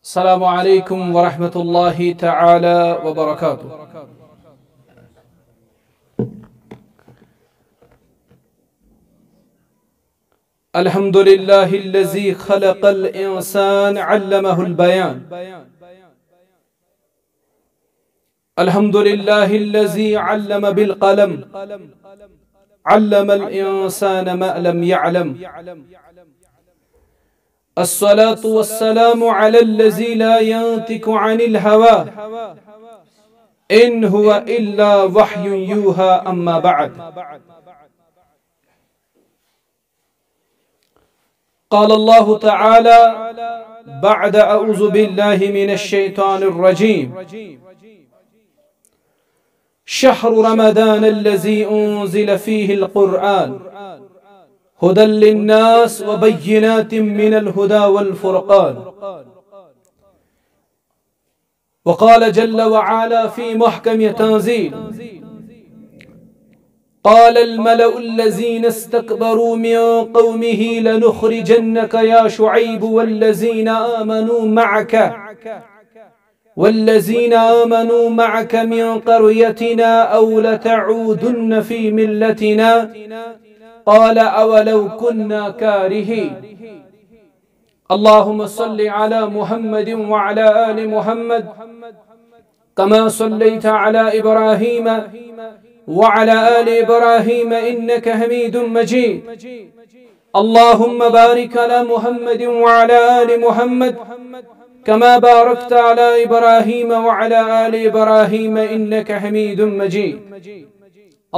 السلام عليكم ورحمة الله تعالى وبركاته. الحمد لله الذي خلق الإنسان علمه البيان. الحمد لله الذي علم بالقلم، علم الإنسان ما لم يعلم. الصلاة والسلام على الذي لا ينطق عن الهوى إن هو إلا وحي يوحى. أما بعد، قال الله تعالى بعد أعوذ بالله من الشيطان الرجيم: شهر رمضان الذي أنزل فيه القرآن هدى للناس وبينات من الهدى والفرقان. وقال جل وعلا في محكم تنزيل: قال الملأ الذين استكبروا من قومه لنخرجنك يا شعيب والذين آمنوا معك من قريتنا أو لتعودن في ملتنا قال أولو كنا كارهين. اللهم صل على محمد وعلى آل محمد كما صليت على إبراهيم وعلى آل إبراهيم إنك حميد مجيد. اللهم بارك على محمد وعلى آل محمد كما باركت على إبراهيم وعلى آل إبراهيم إنك حميد مجيد.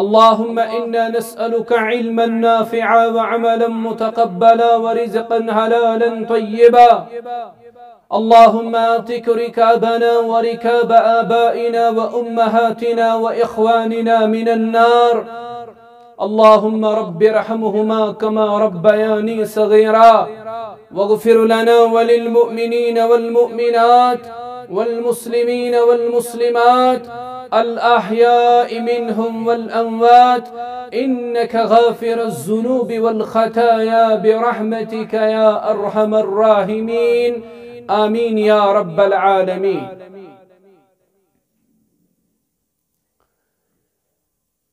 اللهم إنا نسألك علما نافعا وعملا متقبلا ورزقا حلالا طيبا. اللهم آتك ركابنا وركاب آبائنا وأمهاتنا وإخواننا من النار. اللهم رب ارحمهما كما ربياني صغيرا، واغفر لنا وللمؤمنين والمؤمنات والمسلمين والمسلمات الأحياء منهم والأموات إنك غافر الذنوب والخطايا برحمتك يا أرحم الراحمين. آمين يا رب العالمين.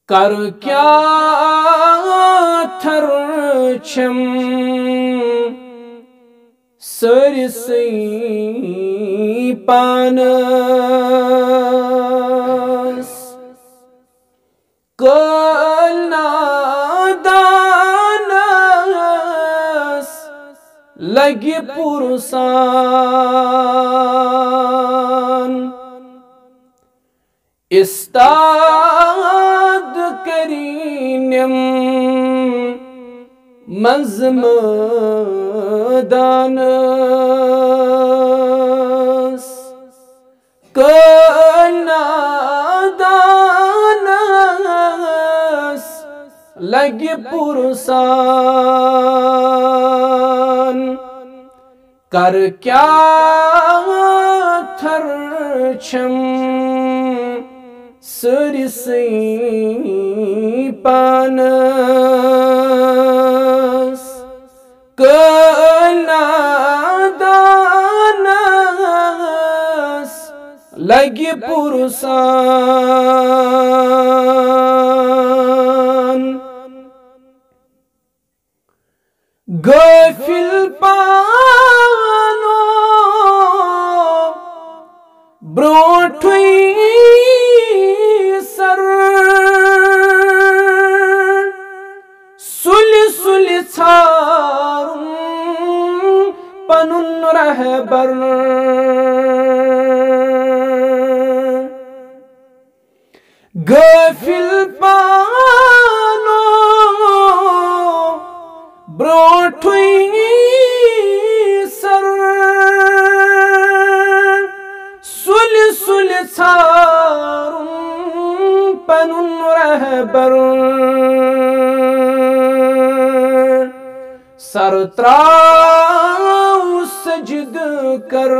कर क्या थरछम सरसई पानस कलनादानस लगी पुरसान इस्ताद करीनम मज़मदानस कलनादानस लगी पुरसान कर क्या थरछम सरसई पानस कलनादानस लगी पुरसान गफिल पानो ब्रोठुई सर सुल सुल छारुन पनुन रहबर गफिल पानो ब्रोठुई सर सुल सुल छारुन पनुन रहबर सर त्राउ सजद कर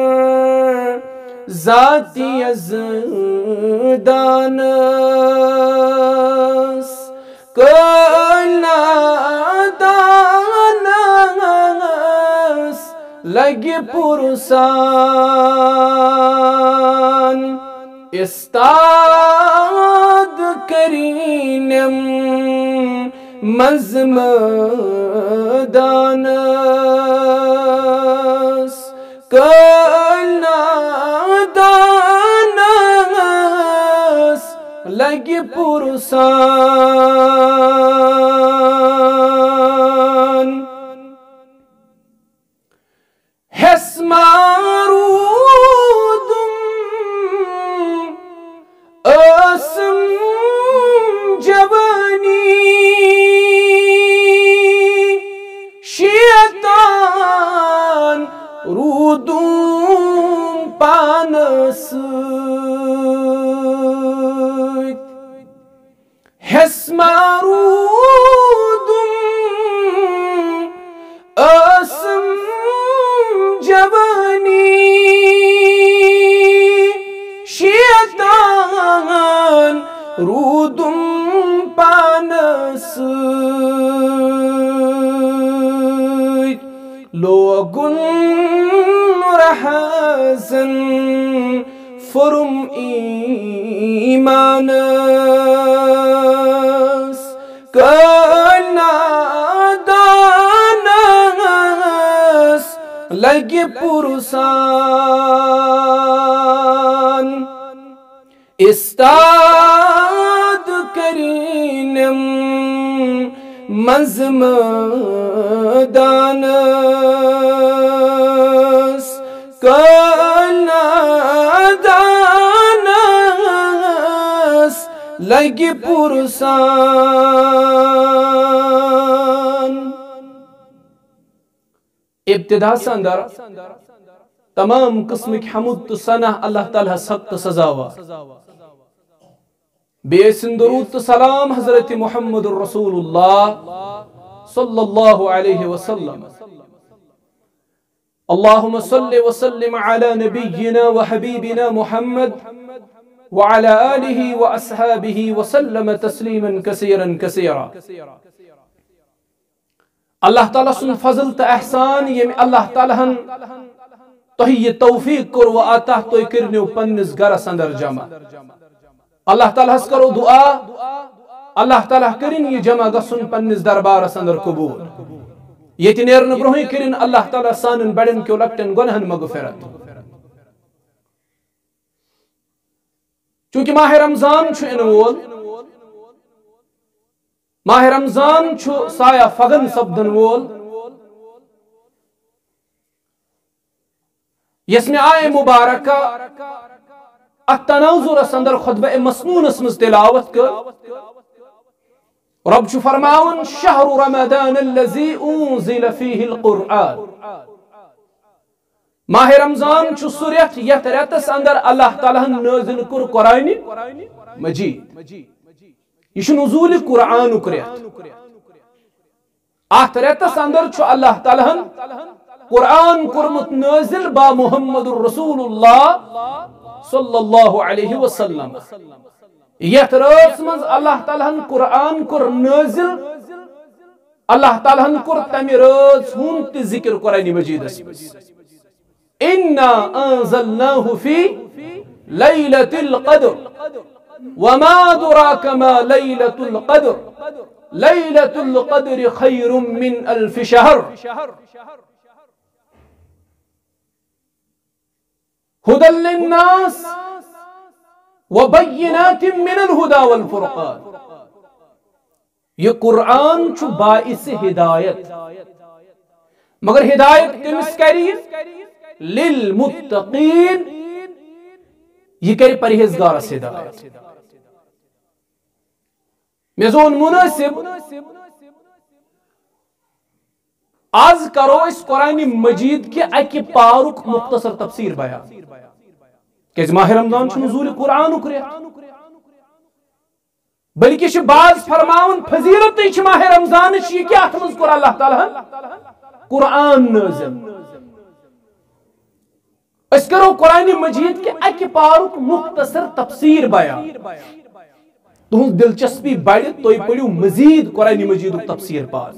जाती अज़दानस कलनादानस लगे पुरसान इस्ताद करीनम मज़मदानस कलनादानस लगे पुरसान हस्मारूदुम असम जवानी शियतान रूदुम पानस हस्मारूदुम असम जवानी शियतान रूदुम पानस लोगुन रहसन फुरुम ईमानस कलनादानस लगे पुरसान इस्ताद करीनम मज़मदानस कलनादानस लगे पुरसान। इब्तिदा से अंदर तमाम किस्म की हमुद तो सना अल्लाह ताला सख्त सजावा बेसिंदरूद तो सलाम हजरत मुहम्मद रसूलुल्लाह सल्लल्लाहु अलैहि वसल्लम। अल्लाहुम्मा सल्लि व सल्लिम अला नबिय्यिना व हबीबिना मुहम्मद व अला आलिहि व अस्हाबिहि व सल्लम तस्लीमन कसीरन कसीरा। अल्लाह ताला सुन फजल तो एहसान यम अल्लाह ताला तो ये तौफीक कर व आता तो करने पन्निस गरस अंदर जमा। अल्लाह ताला करो दुआ अल्लाह ताला करिन ये जमा गसुन पन्निस दरबारस अंदर कबूल। ये नेरन ब्रोहि करिन अल्लाह ताला सानन बड़न क्यों लक्टन गुनहन मगफिरत। चूंकि माह रमजान छु इन वोल माह रमजान छु साया फगन सब्दन वोल यस्मे आए मुबारका अतनाजुर अंदर खुतबा मसनूनस मज तिलावत कर रब छु फरमावन शहरु रमदान अल्लज़ी उन्ज़िल फ़ीहिल क़ुरआन। माह रमजान छु सुरत यत रतस अंदर अल्लाह ताला नाज़िल कर कुरान मजीद। यह नुज़ूल कुरान रत अत रतस अंदर छु अल्लाह ताला कुरान कुरमुत नाज़िल बा मुहम्मदुर रसूलुल्लाह सल्लल्लाहु अलैहि वसल्लम। यथ रात मज अल्लाह ताला कुरान कुर नाज़िल अल्लाह ताला कुर तमि रात हुंद जिक्र कुरान मजीदस इन्ना अंज़लनाहु फी लैलतिल क़द्र वमा अदराका मा लैलतुल क़द्र लैलतुल क़द्र खैरुम मिन अल्फ शहर हुदल लिन्नास व बय्यिनातिम मिनल हुदा वल फुरक़ान। ये कुरान छु बाइस हिदायत मगर हिदायत किमिस करी लिल मुत्तकीन ये करे परहेजगारस हिदायत। मेजोन मुनासिब आज करो इस कुरान मजीद के अकि पारुक मुख्तसर तफसीर बयान के माह रमजान नुज़ूल कुरान बल्कि बाज फरमावन फजीलत माह रमजान क्या अल्लाह ताला कुरान नाज़िल। अस करो कुरान मजीद के अकि पारुक मुख्तसर तफसीर बयान तुहद दिलचस्पी बढ़ तुम पढ़ो मजीद कुरान मजीद तफसीर पाक।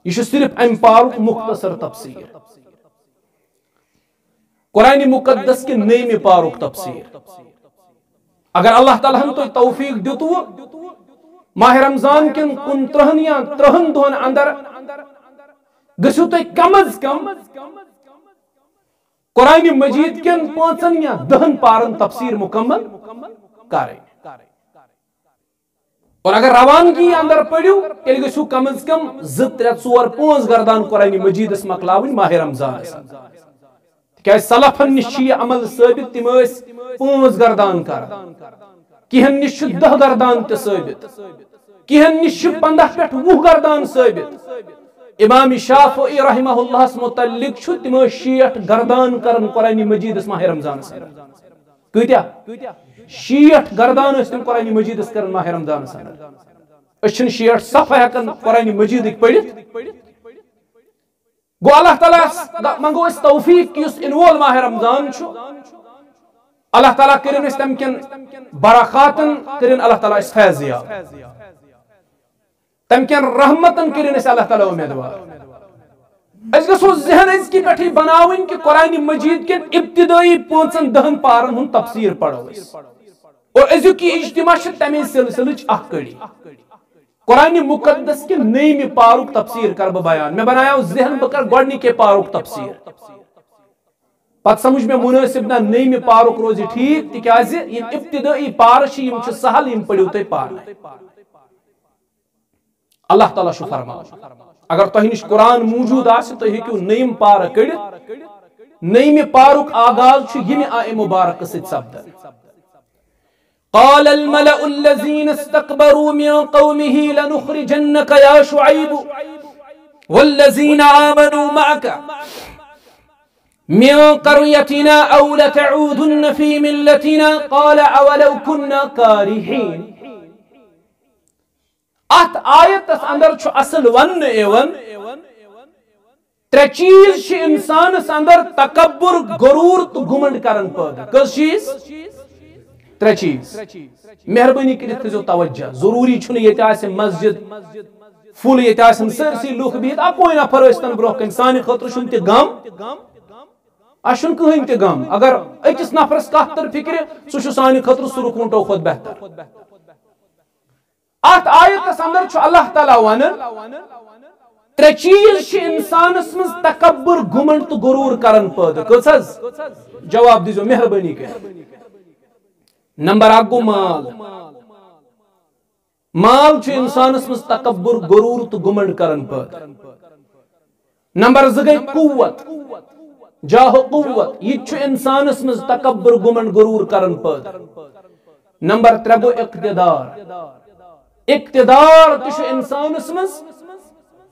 यह सिर्फ अम पारुक मुख्तसर तफसीर कुरान मुकद्दस के नईम पारुक तफसीर अगर अल्लाह ताला हम तो तौफीक दितु माह रमजान किन 29 या 30 दोहन अंदर गसु तो कम अज कम कुरान मजीद किन 5 या 10 पारन तफसीर मुकम्मल करे और अगर रवानगी अंदर पढ़ो तेल गसु कम अज कम 2 3 4 5 गर्दान कुरान मजीद मकलावन माह रमजान क्या सलफन निश अमल साबित तिम 5 गर्दान कर किहन निश 10 गर्दान ते साबित किहन निश 15 पे 20 गर्दान साबित इमाम शाफई रहमहुल्लाह मुतल्लिक छु तिम 60 गर्दान करन कुरान मजीद माह रमजान कत्या 60 गर्दान तिम कुरान मजीद करन माह रमजान अछन 60 सफा हकन कुरान मजीद पढ़ित गो अल्लाह ताला मंगो इस तौफीक कि उस इनवोल माह रमजान छु अल्लाह ताला करिन इस तमकिन बरकातन करिन अल्लाह ताला इस फैजिया तमकिन रहमतन करिन इस अल्लाह ताला उम्मीदवार अस गसो जहन अज की पेठी बनावन कि कुरान मजीद के इब्तिदाई 5-10 पारन हुन तफसीर पढ़ो और अजु की इज्तिमा छ तमे सिलसिलच अख कड़ी कुरान मुकद्दस के नईम पारुक तफसीर कर बयान मैं बनाया जहन बकर गडनी के पारुक तफसीर पत समझ में मुनासिब ना नईम पारुक रोज ठीक तिकाज यम इब्तिदाई पार छ यम छ सहल यम पढ़ियो तय पार अल्लाह ताला छु फरमा अगर तोह निश कुरान मौजूद आस तो हेकु नईम पार कड़ित नईम पारुक आगाज छु यम आए मुबारक सित शब्द قال الملأ الذين استكبروا من قومه لنخرجنك يا شعيب والذين آمنوا معك من قريتنا أو لتعودن في ملتنا قال أولو كنا كارهين ات آیت اندر چھو اصل ون ایون ترے چیز چھ انسان اندر تکبر غرور تو گمنڈ کرن پد کس چیز ترے چیز مہربانی کریت جو توجہ ضروری چھن یہ آسن مسجد فل یہ آسن سرسی لوک بہت اکوئی نفر استن برو انسانی خاطر شن تے غم اشن کہین تے غم اگر اکس نفرس کاتر فکر سو چھ سانی خاطر سو رکونٹو خود بہتر ات آیت اندر چھ اللہ تعالی ونن ترے چیز چھ انسان مز تکبر گمنڈ تو غرور کرن پد کس جواب دیزو مہربانی کر نمبر 1 گو مال چھ انسان مز تکبر غرور تو گمنڈ کرن پد نمبر 2 گئی قوت جاہ قوت یہ چھ انسان مز تکبر گمنڈ غرور کرن پد نمبر 3 گو اقتدار تش انسان مز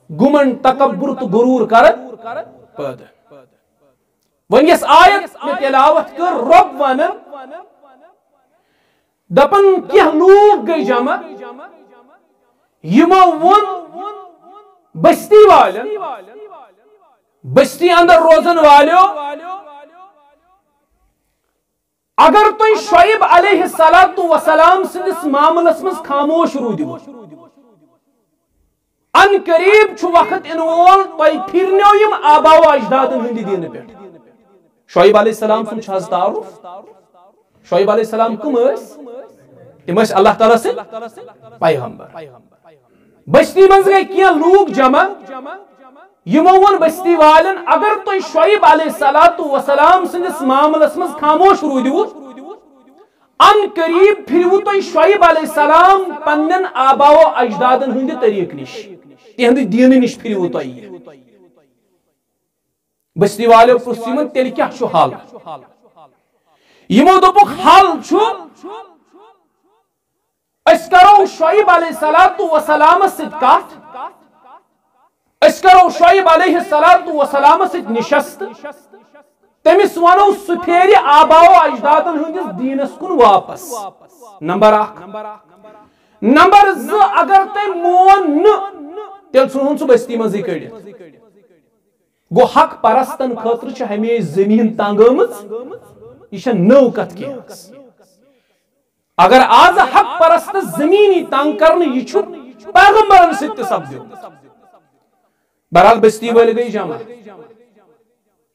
گمنڈ تکبر تو غرور کرن پد ون یس آیت میں تلاوت کر رب ونن دپن کیا لوگ گئی جمع یمو ون بستی والن بستی اندر روزن والیو اگر تو شعیب علیہ السلام سندس معاملس مز خاموش رودیو ان قریب چھو وقت انوول تو پھرنیو یم آبا و اجدادن ہندی دین پہ شعیب علیہ السلام سن چھاز تعارف شعیب علیہ السلام کم اس تم اس اللہ تعالیٰ سے پیغمبر بستی منز گئی کیا لوگ جمع یمون بستی والن اگر تو شعیب علیہ السلام سندس معاملس مز خاموش رودیو ان قریب پھرو تو شعیب علیہ السلام پنن آبا و اجدادن ہندی طریق نش تہند دین نش پھرو تو بستی والو پرسیمن تیل کیا چھو حال یمو دوپک حال چھو اس کرو شعیب علیہ السلام سید کات اس کرو شعیب علیہ السلام سید نشست تمس ونو سپھیری آبا و اجدادن ہندس دینس کن واپس نمبر 1 نمبر 2 اگر تے مون تیل سنون سو بستی مزی کڑی گو حق پرستن خاطر چھ ہمیش زمین تانگامت یہ نو کت کی اگر آز حق پرست زمینی تانگ کرنے یہ چھو پیغمبرن سکت سب دیو برحال بستی والے گئی جامع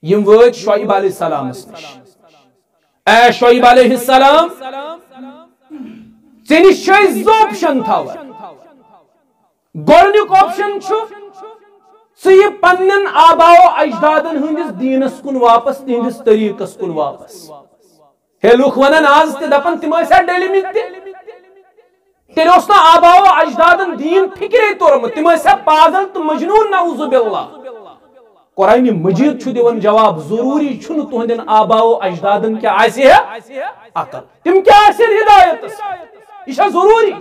यम वत शुआइब अलैहिस्सलाम निश ए शुआइब अलैहिस्सलाम चे निश ऑप्शन थावन गोडनुक ऑप्शन छु ये पन्न आबाओ अजदादन हंदिस दीनस कुन वापस तिहंदिस तरीकस कुन वापस हे लुख वनान आज ते दपन तिम डेलिमित तेल आबाओ अजदादन दीन फिक्रे तोरमुत तिम पागल तो मजनून नाउजुबिल्लाह कुरान मजीद छु दिवन जवाब जरूरी छुन तुहंदन आबाओ अजदादन क्या आसे है अकल तिम क्या आसे हिदायत यह जरूरी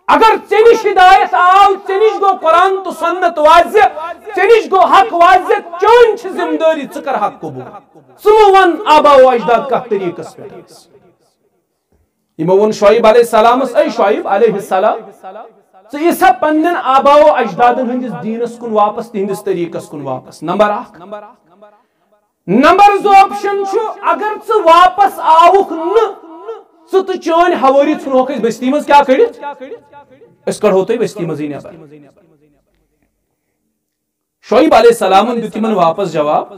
अगर चेनिश हिदायत आव चेनिश गो कुरान तो सुन्नत वाज़े चेनिश गो हक वाज़े चोन छ जिम्मेदारी कर हक कबूल सुमवन आबाओ अजदाद का तरीकस पे इमवन शुआइब अलैहिस्सलाम ऐ शुआइब अलैहिस्सलाम तो ये सब पन्न आबाओ अजदादन हंदिस दीनस कुन वापस तिहंदिस तरीकस कुन वापस नंबर 1 नंबर 2 ऑप्शन छु अगर च वापस आउख न सो तो चोन हवारी छुनोक बस्ती मज क्या कड़ित अस कड़ो तुम बस्ती मज नबर शुआइब अलैहिस्सलाम दित तिमन वापस जवाब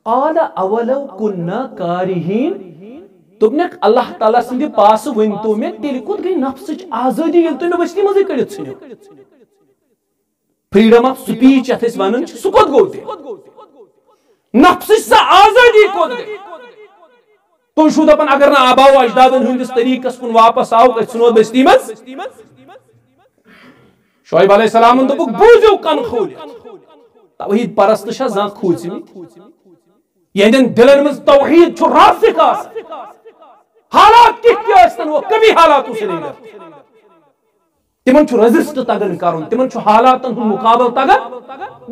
आल अवलौ कुन्ना कारिहीन तुमने अल्लाह ताला सिंदि पास वन तो मे तेल कुत गई नफ्स आजादी ये तुम बस्ती मज कड़ित छुनो फ्रीडम ऑफ स्पीच अथस वनन सु कोत गोते नफ्स सा आजादी कोत गई तो शु दपन अगर ना आबाओ अजदादन हंदिस तरीकस कुन वापस आव सुनो बस्ती मज शुआइब अलैहिस्सलाम दोपुक बूझो कन खोल तौहीद परस्त छ जा खोचमि यहदन दिलन मज तौहीद छु रासिक हालात कित आस्तन वो कभी हालात से नहीं तिमन छु रेजिस्ट तगन करुन तिमन छु हालातन हुन मुकाबल तगन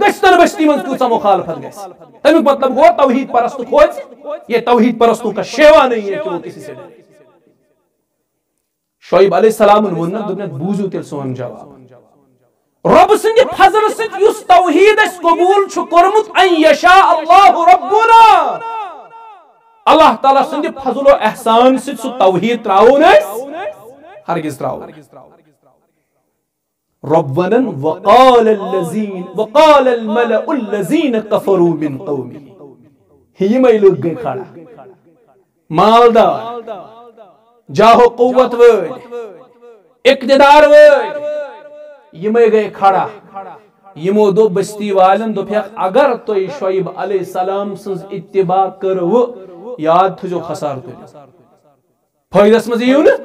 गस्तन बस्ती मज कुछ मुखालफत गस तमिक मतलब वो तौहीद परस्त खोज ये तौहीद परस्तों का शेवा नहीं है कि वो किसी से डरे शुआइब अलैहिस्सलाम वोन दुनिया बूझू तेल सोन जवाब रब सिंदि फजल सित युस तौहीद अस कबूल छु करमुत अन यशा अल्लाह रब्बुना अल्लाह ताला सिंदि फजल और एहसान सित सु तौहीद त्राउन हरगिज त्राउन रब्बना वक़ाल अल मलअ अल्लज़ीन कफरू मिन क़ौमी ये मैं लोग गए खड़ा मालदार जाहो कुव्वत वल इक़्तिदार वल ये मैं गए खड़ा यमो दो बस्ती वालन दो अगर तो शुआइब अलैहिस्सलाम सज इत्तिबा करव याद थजो खसार तुल फायदस मज यू न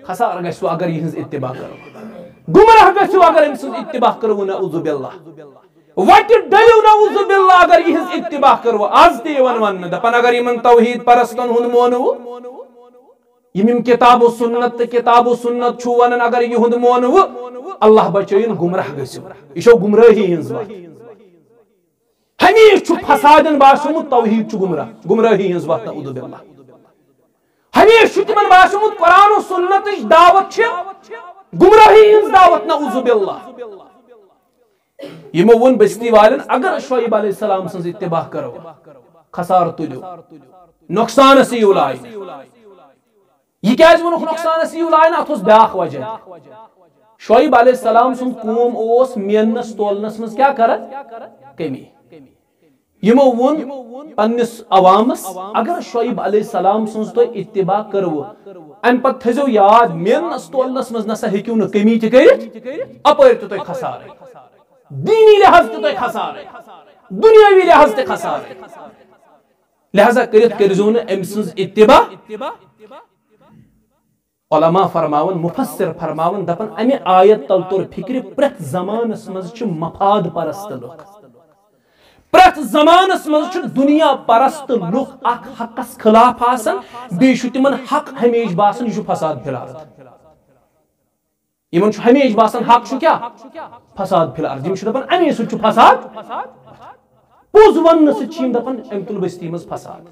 खसार गसो अगर यहंज इत्तिबा करव गुमराह गसो अगर इनसज इत्तिबा करव नऊज़ु बिल्लाह वट डलिव नऊज़ु बिल्लाह अगर यहंज इत्तिबा करव आज ते वन दपन अगर यमन तौहीद परस्तन हुन मोनव यम किताब व सुन्नत छु वनन अगर यहुंद मोनव अल्लाह बचयन गुमराह गसो इशो गुमराही हंज बात हमेश छु फसादन बासुमुत तौहीद छु गुमराही हंज बात नऊज़ु बिल्लाह हमेश छु तिमन बासुमुत कुरान व सुन्नत दावत छ गुमराही हंज दावत नऊज़ु बिल्लाह यमो वन बस्ती वालन अगर शुआइब अलैहिस्सलाम सज इत्तिबा करो खसार तुलो नुकसान से उलाय ये क्या वनुक नुकसान से उलाय ना अथोस ब्याख वजह शुआइब अलैहिस्सलाम सुन कूम ओस मेनस तोलनस मस क्या कर कमी यमो वन पन्निस अवामस अगर शुआइब अलैहिस्सलाम सुन तो इत्तिबा करवो अन पत थजो याद मेनस तोलनस मस नसा हेक्यू न कमी त कर अपर तो खसार दीनी लिहाज तो खसार दुनियावी लिहाज ते खसार लिहाजा करजो न अमसज इत्तिबा उलमा फरमावन मुफस्सिर फरमावन दपन अमे आयत तल तोर फिक्र प्रत जमानस मज छु मफाद परस्त लुक प्रत जमानस मज छु दुनिया परस्त लुक अख हकस खिलाफ आसन बे छु तिमन हक हमेश बासन छु फसाद फिलारत इमन छु हमेश बासन हक छु क्या फसाद फिलारत जिम छु दपन अमे सु छु फसाद पोज वन से छीम दपन अमतुल बस्ती मज फसाद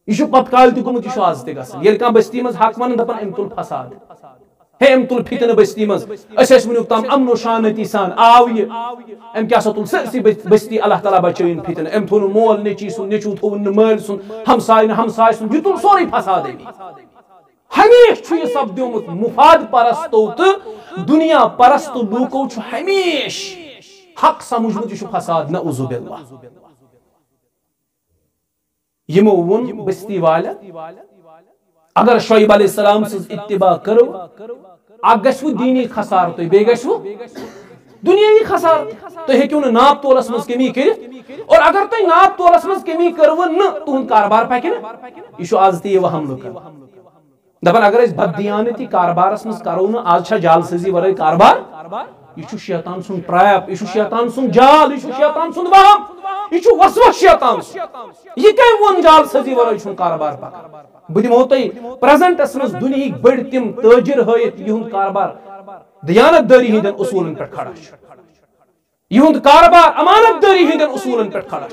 यह पत्काल तुमुत यह आज तक ये बस्ती मज हक वन दपान अम तुल फसाद हे अम तुल फितन बस्ती मज वुक तम अमनो शांति सान आव यह अम क्या तुल सरसी बस्ती अल्लाह ताला बचन फितन अम थो मोल नेची सुन नेचू थो मल सुन हमसाय सुन यह तुल सोरे फसाद हमेश यह सपद्योमुत मुफाद परस्तो तो दुनिया परस्त लूको हमेश हक समझमुत यह फसाद नऊज़ु बिल्लाह यमो वोन बस्ती वाले अगर शुएब अलैहिस्सलाम सज इत्तिबा करो अग गशु दीनी खसार तो बे गशु दुनियावी खसार तो हेक्यू न नाप तोलस मज कमी कर और अगर तुम नाप तोलस मज कमी करव न तुहद कारबार पक यह आज ते हमल कर दपान अगर बददियानती कारबारस मज करो न आज जालसाजी वर कारबार यह शैतान सुन ट्रैप यह शैतान सुन जाल यह शैतान सुन वहम यह वसवस शैतान यह कम वो जालसाजी वर कारबार पक बह दिमो तुम प्रेजेंटस मज दुनिया बड़ तिम ताजिर हयत यह कारबार दयानतदारी हिंदन उसूलन पे खड़ा यहुंद कारबार अमानतदारी हिंदन उसूलन पे खड़ा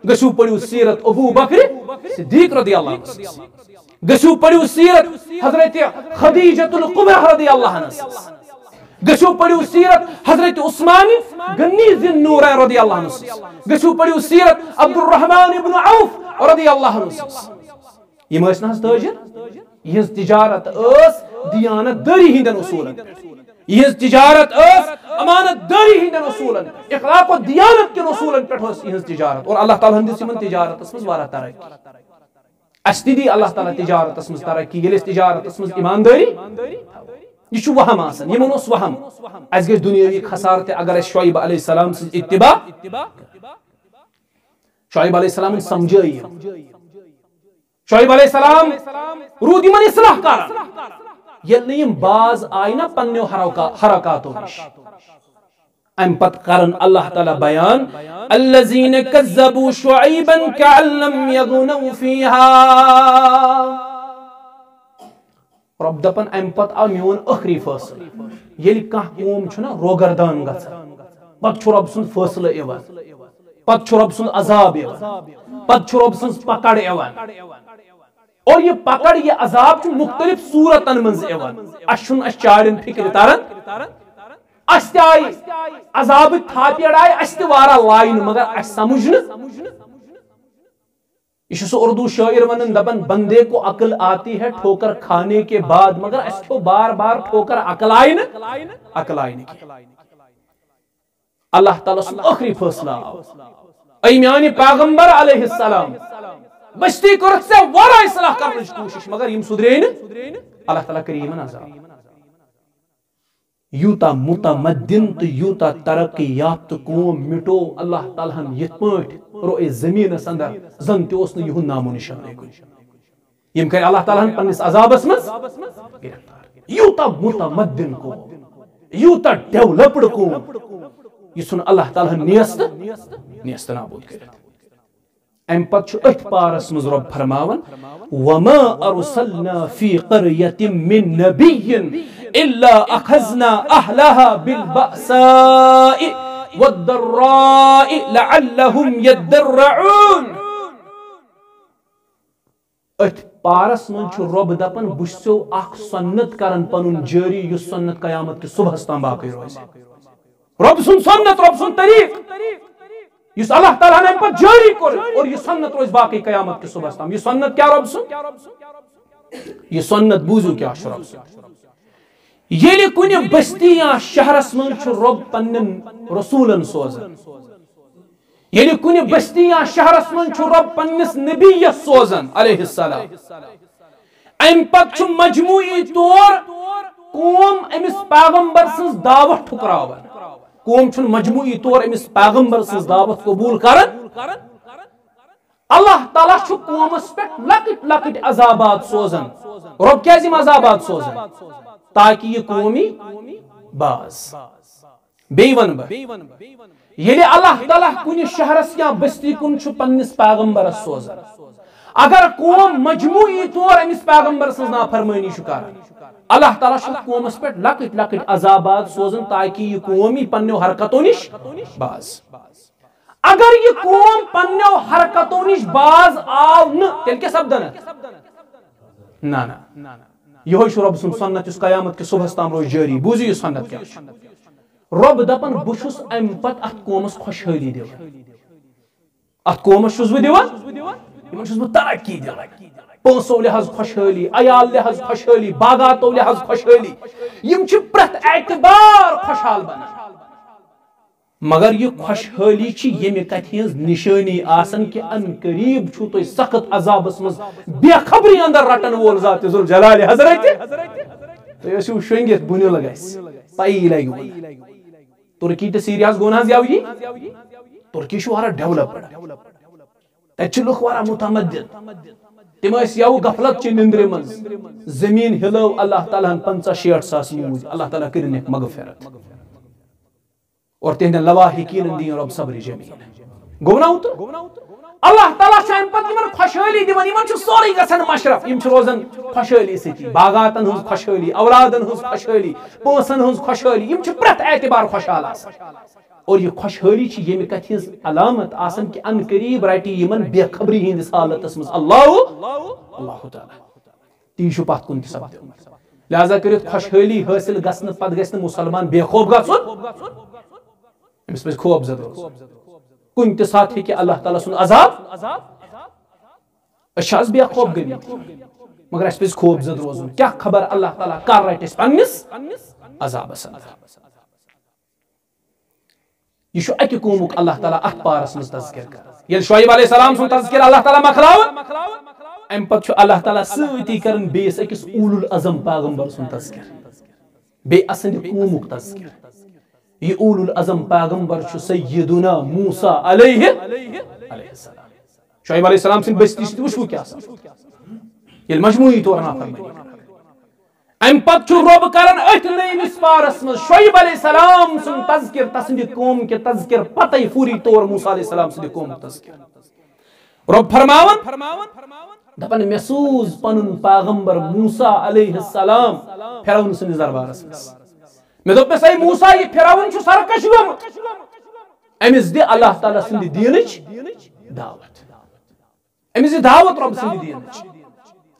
गशु पढ़ियो सीरत अबू बकर सिद्दीक रदियल्लाहु अन्हु गशु पढ़ियो सीरत हजरत खदीजतुल कुबरा रदियल्लाहु अन्हा गशु पढ़ियो सीरत हजरत उस्मान गनी ज़िन्नूरैन रदियल्लाहु अन्हु गशु पढ़ियो सीरत अब्दुर्रहमान इब्न औफ रदियल्लाहु अन्हु यम ٲسۍ न ताजिर यहज तिजारत दयानतदारी हिंदन उसूलन यह तिजारत अमानतदारी हिंदन उसूलन इखलाक व दियानत के उसूलन पे यह तिजारत और अल्लाह ताला दिस यमन तिजारतस मज वारा तरक्की अस दी अल्लाह ताला तिजारतस मज तरक्की ये तिजारतस मज ईमानदारी यह वहम आसन यमन ओस वहम अस गए दुनियावी खसार ते अगर शुएब अलैहिस्सलाम सज इत्तिबा शुएब अलैहिस्सलाम समझाई शुएब अलैहिस्सलाम रूद यमन इस्लाह कर ये बाज आय ना पन्नो हरकातों निश अम पत करन अल्लाह ताला बयान अल्लज़ीन कज़्ज़बू शुऐबन कअल्लम यगुनू फीहा रब दपन अम पत आ मोन आखिरी फैसला येलि कह कौम छ ना रोगरदान गछ पत छ रब सुन फैसला यवन पत छ रब सुन अजाब यवन पत छ रब सुन पकड़ यवन और ये पकड़ ये अजाब मुख्तलिफ सूरतन मज चाड़न फिक्र तरन अजाब थापेड़ आय वारा लाइन मगर समझ यह उर्दू शायर वन दपन बंदे को अकल आती है ठोकर खाने के बाद मगर अच्छो बार बार ठोकर अकल आय अल्लाह ताला सुन आखिरी फैसला ऐ म्यानि पैगंबर अलैहिस्सलाम बस्ती कर वारा इस्लाह करने कोशिश मगर यम सुधरे अल्लाह ताला करीमन अजाब यूता मुतमद्दिन तो यूता तरक्की याफ्त कौम मिटो अल्लाह ताला यथ पठ रोए जमीन अंदर जन तोस न यहुन नामो निशान यम कर अल्लाह ताला पन्निस अजाबस मज गिरफ्तार यूता मुतमद्दिन को यूता डेवलप्ड कौम यह अल्लाह ताला नियस्त नाबूद कर अम पत अथ पारस मज रब फरमावन वमा अरसलना फी क़रयतिन मिन नबिय्यिन इल्ला अखज़ना अहलहा बिलबअसाइ वद्दर्राइ लअल्लहुम यद्दर्रऊन अथ पारस मन रब दपन बुसो अख सुन्नत करन पनुन जारी युस सुन्नत कयामत के सुबह तम बाकी रोज रब सुन सुन्नत रब सुन तरीक इस अल्लाह ताला ने पर जारी कर और ये सुन्नत रोज बाकी कयामत के सुबह तम ये सुन्नत क्या रब सुन ये सुन्नत बूझू क्या रब सुन ये कुन बस्ती या शहरस मन रब पन्न रसूलन सोजन ये कुन बस्ती या शहरस मन रब पन्निस नबीयस सोजन अलैहिस्सलाम अम पत मजमूई तौर कौम अमिस पैगंबर सज दावत ठुकरावन कौम मजमूई तौर अमिस पैगंबर सज दावत कबूल करन अल्लाह ताला कौमस पे लकट लकट अजाबात सोजन रब क्या अजाबात सोजन ताकि ये कौमी बाज बेवन ये अल्लाह ताला कुन शहरस या बस्ती कुन पन्निस पैगंबरस सोजन अगर कौम मजमूई तौर अमिस पैगंबर सज नाफरमानी कर अल्लाह ताला कौमस पे लकट लकट अजाबात सोजन ताकि यह कौमी पन्नो हरकतों निश बाज अगर यह कौम पन्नो हरकतों निश बाज आव न तेल के सपदन ना ना यह रब सुन सुन्नत इस कयामत के सुबह तम रोज जारी बूझी यह सुन्नत क्या रब दपन बहुस अम पत अत कौमस खुशहाली दिवान अत कौमस दिवान तरक्की दिवान पोसो लिहाज खुशहाली अयाल लिहाज खुशहाली बागातो लिहाज खुशहाली यम प्रत एतबार खुशहाल बना मगर ये खुशहाली ये कथ निशानी आसन कि अन करीब छु तुम सख्त अजाबस मज बेखबरी अंदर रटन वोल जात जुल जलाल हजरत तुम शंगित बुनिल पई लगे तुर्की तो सीरिया गोना जावी तुर्की वारा डेवलप्ड तक लुख वारा मुतमद्दिन तिम यव गफलत च निंद्रे मज जमीन हिलो अल्लाह ताला 50-60 सास यूज अल्लाह ताला करिन मगफिरत और तिहन लवाहिकीन दीन रब सब्र जमील गोना तो अल्लाह ताला शाम पत यमन खुशहाली दिवन यमन छु सोरी गसन मशरफ यम छु रोजन खुशहाली सती बागातन हुज खुशहाली औलादन हुज खुशहाली पोसन हुज खुशहाली यम छु प्रत एतबार खुशहाल आसन और ये खुशहाली छि यम कथिस अलामत आसन कि अन करीब राइटी यमन बेखबरी हिंदिस हालतस मस अल्लाह ताला ती छु पत कुन सब लिहाजा करित खुशहाली हासिल गसन पत गसन मुसलमान बेखौफ गसन अमिस पे खौफ जद कुन ते साथ है कि अल्लाह ताला सुन अजाब अशाज बेखौफ गई मगर अस पे खौफ जद रोजन क्या खबर अल्लाह ताला कर रटस पन्निस अजाब ये शो अकि कौमुक अल्लाह ताला अथ पारस मज तज़किर कर ये शुआइब अलैहिस्सलाम सुन तज़किर अल्लाह ताला मखलाव अम पत छु अल्लाह ताला सती करन बेस अकिस उलुल अज़म पैगंबर सुन तज़किर बे असंद कौमुक तज़किर ये उलुल अज़म पैगंबर छु सय्यदुना मूसा अलैहिस्सलाम शुआइब अलैहिस्सलाम सिन बस्ती वशु क्या ये मजमूई तौर ना फरमाई अम पत छु रब करन अथ नईमिस पारस मज शुआइब अलैहिस्सलाम सुन तज़किर तसंद कौम के तज़किर पतई पूरी तौर मूसा अलैहिस्सलाम सुन कौम तज़किर रब फरमावन दपन महसूस पनुन पैगंबर मूसा अलैहिस्सलाम फिरौन सुन दरबारस मज मे दोप सही मूसा ये फिरौन छु सरकश गम अमिस दे अल्लाह ताला सुन दीनच दावत अमिस दावत रब सुन दीनच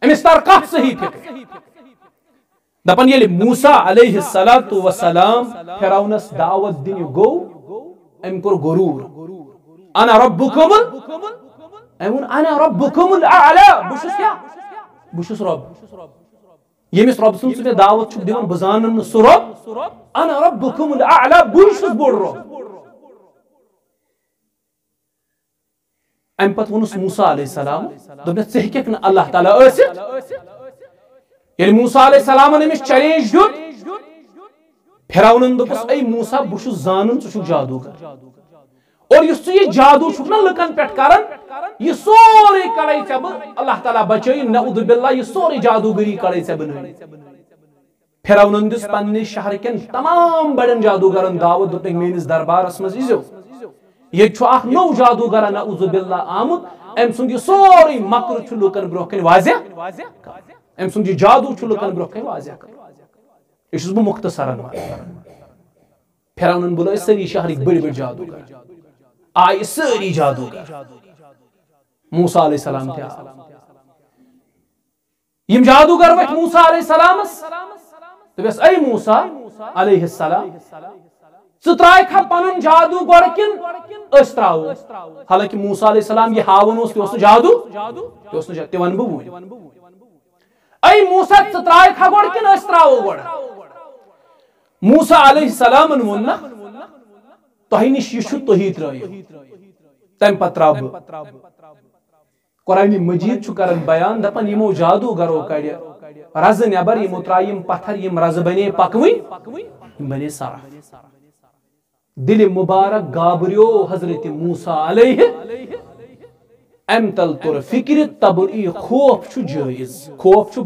अमिस तार कफ सही फिक्र दपन ये मूसा अलैहिस्सलातु वस्सलाम फिरौनस दावत दिन गो अम कोर गुरूर अना रब्बुकुमुल अमन अना रब्बुकुमुल आला बुशस क्या बुशस रब यमिस रब सुन सुने दावत छु दिवन बजानन सुरब अना रब्बुकुमुल आला बुशस बोल रब अम पत वनुस मूसा अलैहिस्सलाम दोने सेहकेक न अल्लाह ताला असित ये मूसा अलैहिस्सलाम ने मिस चैलेंज दियुत फिरौनन दोपस ऐ मूसा बुशु जानन छु जादूगर और युस ये जादू छु न लकन पेट करन ये सोरे कड़ै सब अल्लाह ताला बचै नऊदु बिल्लाह ये सोरे जादूगरी कड़ै सब न फिरौनन दिस पन्ने शहर के तमाम बड़न जादूगरन दावत दोपक मेनिस दरबारस मज इजो ये छु अख नौ जादूगर नऊदु बिल्लाह आमुत एम सुन ये सोरे मकर छु लकन ब्रोकन वाज़िह अम सुन जादू छु लुकन ब्रोह वाज़िह इस बह मुख्तसरन फिरौनन बुलाय सारी शहर बड़ बड़ जादूगर आय सारी जादूगर मूसा अलैहिस्सलाम ते यम जादूगर वथ मूसा अलैहिस्सलामस दबस ऐ मूसा अलैहिस्सलाम छु त्राय खा पनुन जादू गोर किन अस त्रावो हालांकि मूसा अलैहिस्सलाम ये हावन ओस जादू ते वन बह ऐ मूसा त्राय खा गोड़ किन अस त्रावो गोड़ मूसा अलैहिस्सलाम वोन ना तोहि निश यु तोहि त्रयो तम पत त्राव कुरान मजीद छु करन बयान दपन यमो जादूगरो कड़ रज नेबर यमो त्रायम पत्थर यम रज बने पकवी बने सारा दिल मुबारक गाबरियो हजरत मूसा अलैहि अम तल तुर फिक्र तब खौफ छु जायज खौफ छु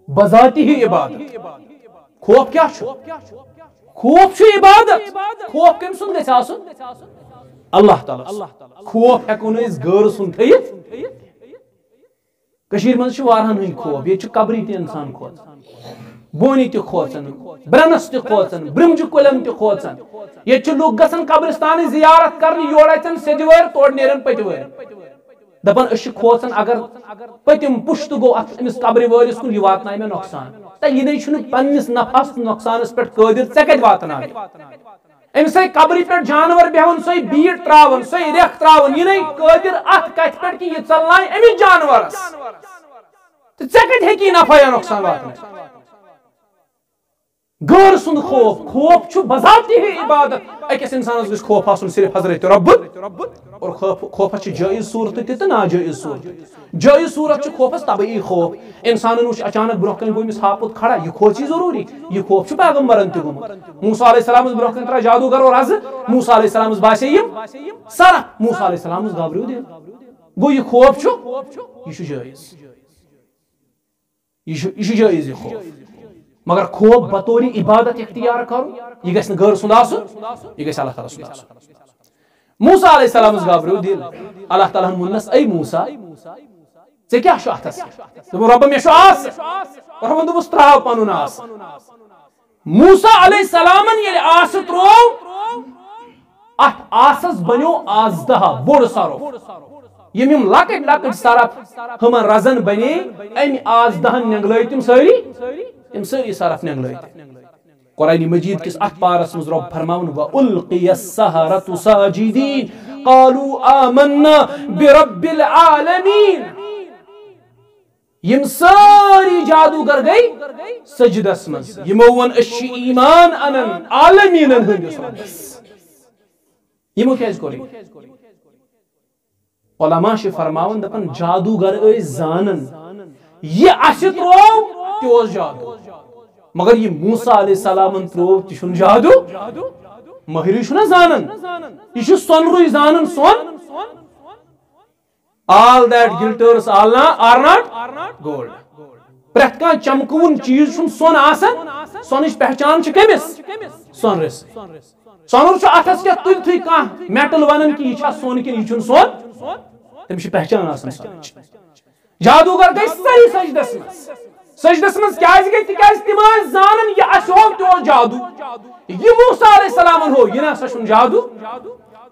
बजाती ही इबादत खौफ क्या छु खौफ छु इबादत खौफ कम सुन गछ आसुन अल्लाह ताला खौफ हेको न इस गैर सुन थयित कशीर मन छु वारहन हन खौफ ये छु कब्री ते इंसान खोज बोनी ते खोजन ब्रनस ते खोजन ब्रिमजु कोलम ते खोजन ये छु लोग गसन कब्रिस्तान जियारत करन योड़ाचन सेजवर तोड़ नेरन पटवर दपन अश खोचन अगर पतिम पुश्त गो अमिस कब्र वलिस कुन वातना मे नुकसान त ये नहीं छु पन्निस नफस नुकसानस पे कादिर से कत वातना अमिस कब्र पे जानवर बेहन सो बीट त्रावन सो रेख त्रावन ये नहीं कादिर अत कत पे कि ये चलनाय अमिस जानवरस त से कत हेकी नफा या नुकसान वातना غیر سند خوف خوف چھ بذاتی ہی عبادت اکس انسانس گژھِ خوف آسن صرف حضرت رب اور خوف چھ جائز صورت تہ تہ ناجائز صورت جائز صورت چھ خوفس طبعی خوف انسانن وچھ اچانک برونٛہہ کن گوٚمس ہاپت کھڑا یہ کھوژی ضروری یہ خوف چھ پیغمبرن تہ گوٚمُت موسیٰ علیہ السلام برونٛہہ کن ترٛاو جادوگر اور رزٕ موسیٰ علیہ السلام باسے یم سرف موسیٰ علیہ السلام گابریو دل گو یہ خوف چھ یہ چھ جائز یہ جائز یہ خوف مگر خوف بطور عبادت اختیار کرو یہ گژھِ نہٕ غٲر سُنٛد آسُن یہ گژھِ اللہ تعالیٰ سُنٛد آسُن موسیٰ علیہ السلام گابریو دل اللہ تعالیٰ ہن ووٚننس اے موسیٰ ژےٚ کیٛاہ چھُ اتھس دوٚپُن رۄبہ مےٚ چھُ آس رۄبن دوٚپُس ترٛاو پنُن آس موسیٰ علیہ السلامن ییٚلہِ آسہٕ ترٛوو اتھ آسس بنیو آزدہا بوٚڑ سرف یم لکٹ لکٹ سرف ہمن رزن بنے امہ آزدہن نینگلٲے تم سٲری سرف نینگلٲے قرآن مجید کس اتھ پارس مز رب فرماون وَأُلْقِيَ السَّحَرَةُ سَاجِدِينَ قَالُوا آمَنَّا بِرَبِّ الْعَالَمِينَ یم ساری جادوگر گئی سجدس مز یمو ون أسۍ چھِ ایمان انن عالمینن ہندس ربس یمو کیٛازِ کوٚر علماء چھ فرماون دپن جادوگر ٲسۍ زانن یہ اسہِ ترٛوو تہِ اوس جادو مگر یہ موسیٰ علیہ السلامن ترٛوو تہِ چھُنہٕ جادو مٲہرٕے چھُنہ زانن یہ چھُ سۄنرُے زانن سۄن all that glitters are not gold پرٛٮ۪تھ کانٛہہ چمکوُن چیٖز چھُنہٕ سۄن آسان سۄنٕچ پہچان چھِ کٔمِس سۄنرس سۄنُر چھُ اتھس کیٛاہ تُلتھٕے کانٛہہ میٹل ونان کہ یہ چھا سۄن کِنہٕ یہ چھُنہٕ سۄن تٔمِس چھِ پہچان آسان سۄنٕچ جادوگر گٔے سٲری سجدس منٛز کیٛازِ گٔے تِکیٛازِ تِم ٲسۍ زانان یہِ اسہِ ہوو تہِ اوس جادو یہِ موسیٰ علیہ السلامن ہوو یہِ نسا چھُنہٕ جادو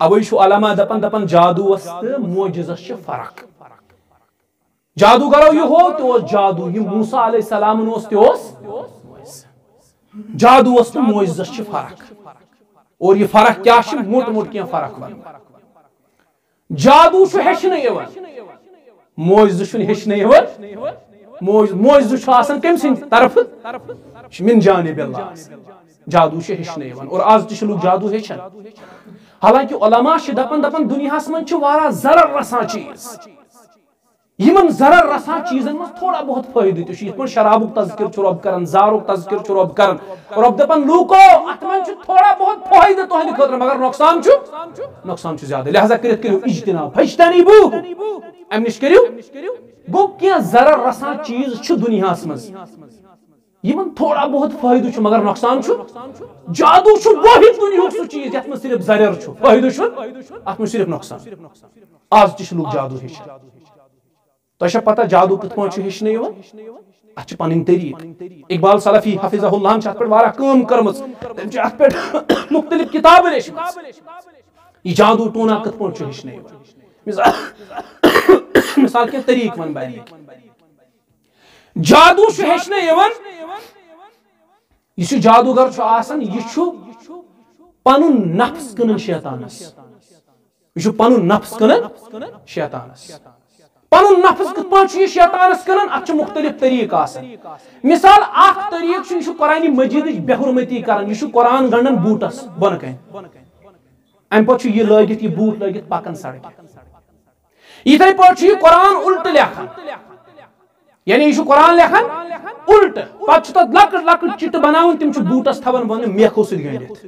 اوے چھُ علماء دپان جادوس تہٕ معجزس چھِ فرق جادوگرو یہِ ہوو تہِ اوس جادو یہِ موسیٰ علیہ السلامن اوس تہِ اوس جادوس تہٕ معجزس چھِ فرق اور یہ فرق کیا چھِ موٹ موٹ کینٛہہ فرق ون جادو چھُ ہیٚچھنہٕ یِوان معجزٕ چھُنہٕ ہیٚچھنہٕ یِوان معجزٕ چھُ آسان کٔمۍ سٕنٛدِ طرفہٕ من جانب اللہ جادو چھُ ہیٚچھنہٕ یِوان اور آز تہِ چھِ لُکھ جادو ہیٚچھان حالانکہ علماء چھِ دپان دُنیاہس منٛز چھِ واریاہ ضرر رسان چیٖز یمن ضرر رسان چیٖزن منٛز تھوڑا بہت فٲیدٕ تہِ چھُ یِتھ پٲٹھۍ شرابُک تذکر چھُ رۄب کران زارُک تذکر چھُ رۄب کران رۄب دپان لوٗکو اتھ منٛز چھُ تھوڑا بہت فٲیدٕ تُہنٛدِ خٲطرٕ مگر نۄقصان چھُ زیادٕ لہذا کٔرِتھ کٔرِو اجتناب فاجتنبوٗ امہِ نِش کٔرِو گوٚو کینٛہہ ضرر رسان چیٖز چھِ دُنیاہس منٛز یمن تھوڑا بہت فٲیدٕ چھُ مگر نۄقصان چھُ جادو چھُ وٲحد دُنیہُک سُہ چیٖز یتھ منٛز صرف ضرر چھُ فٲیدٕ چھُنہٕ اتھ منٛز صرف نۄقصان آز تہِ چھِ لُکھ جادو ہیٚچھان تۄہہِ چھا پتہ جادو کِتھ پٲٹھۍ چھُ ہیٚچھنہٕ یِوان اتھ چھِ پنٕنۍ طریٖقہٕ اقبال سلفی حفظہ اللہن چھِ اتھ پٮ۪ٹھ واریاہ کٲم کٔرمٕژ تٔمۍ چھِ اتھ پٮ۪ٹھ مختلف کتابہٕ لیچھمژٕ یہ جادو ٹونا کِتھ پٲٹھۍ چھُ ہیٚچھنہٕ یِوان مثال کینٛہہ طریٖقہٕ ون بہٕ امیِکۍ جادو چھُ ہیٚچھنہٕ یِوان یُس یہِ جادوگر چھُ آسان یہِ چھُ پنُن نفس کٕنان شیطانس یہِ چھُ پنُن نفس کٕنان شیطانس پنُن نفس کِتھ پٲٹھۍ چھُ یہِ شیطانس کٕنان اتھ چھِ مختلف طریٖقہٕ آسان مثال اکھ طریٖقہٕ چھُ یہِ چھُ قرآنِ مجیدٕچ بے حرمتی کران یہِ چھُ قرآن گنڈان بوٗٹس بۄنہٕ کنہِ امہِ پتہٕ چھُ یہِ لٲگِتھ یہِ بوٗٹ لٲگِتھ پکان سڑکہِ یِتھے پٲٹھۍ چھُ یہِ قرآن الٹہٕ لیکھان یعنی یہِ چھُ قرآن لیکھان الٹہٕ پتہٕ چھُ تتھ لۄکٕٹ لۄکٕٹ چِٹہٕ بناوان تِم چھِ بوٗٹس تھاوان بۄنہٕ میکھو سۭتۍ گٔنڈِتھ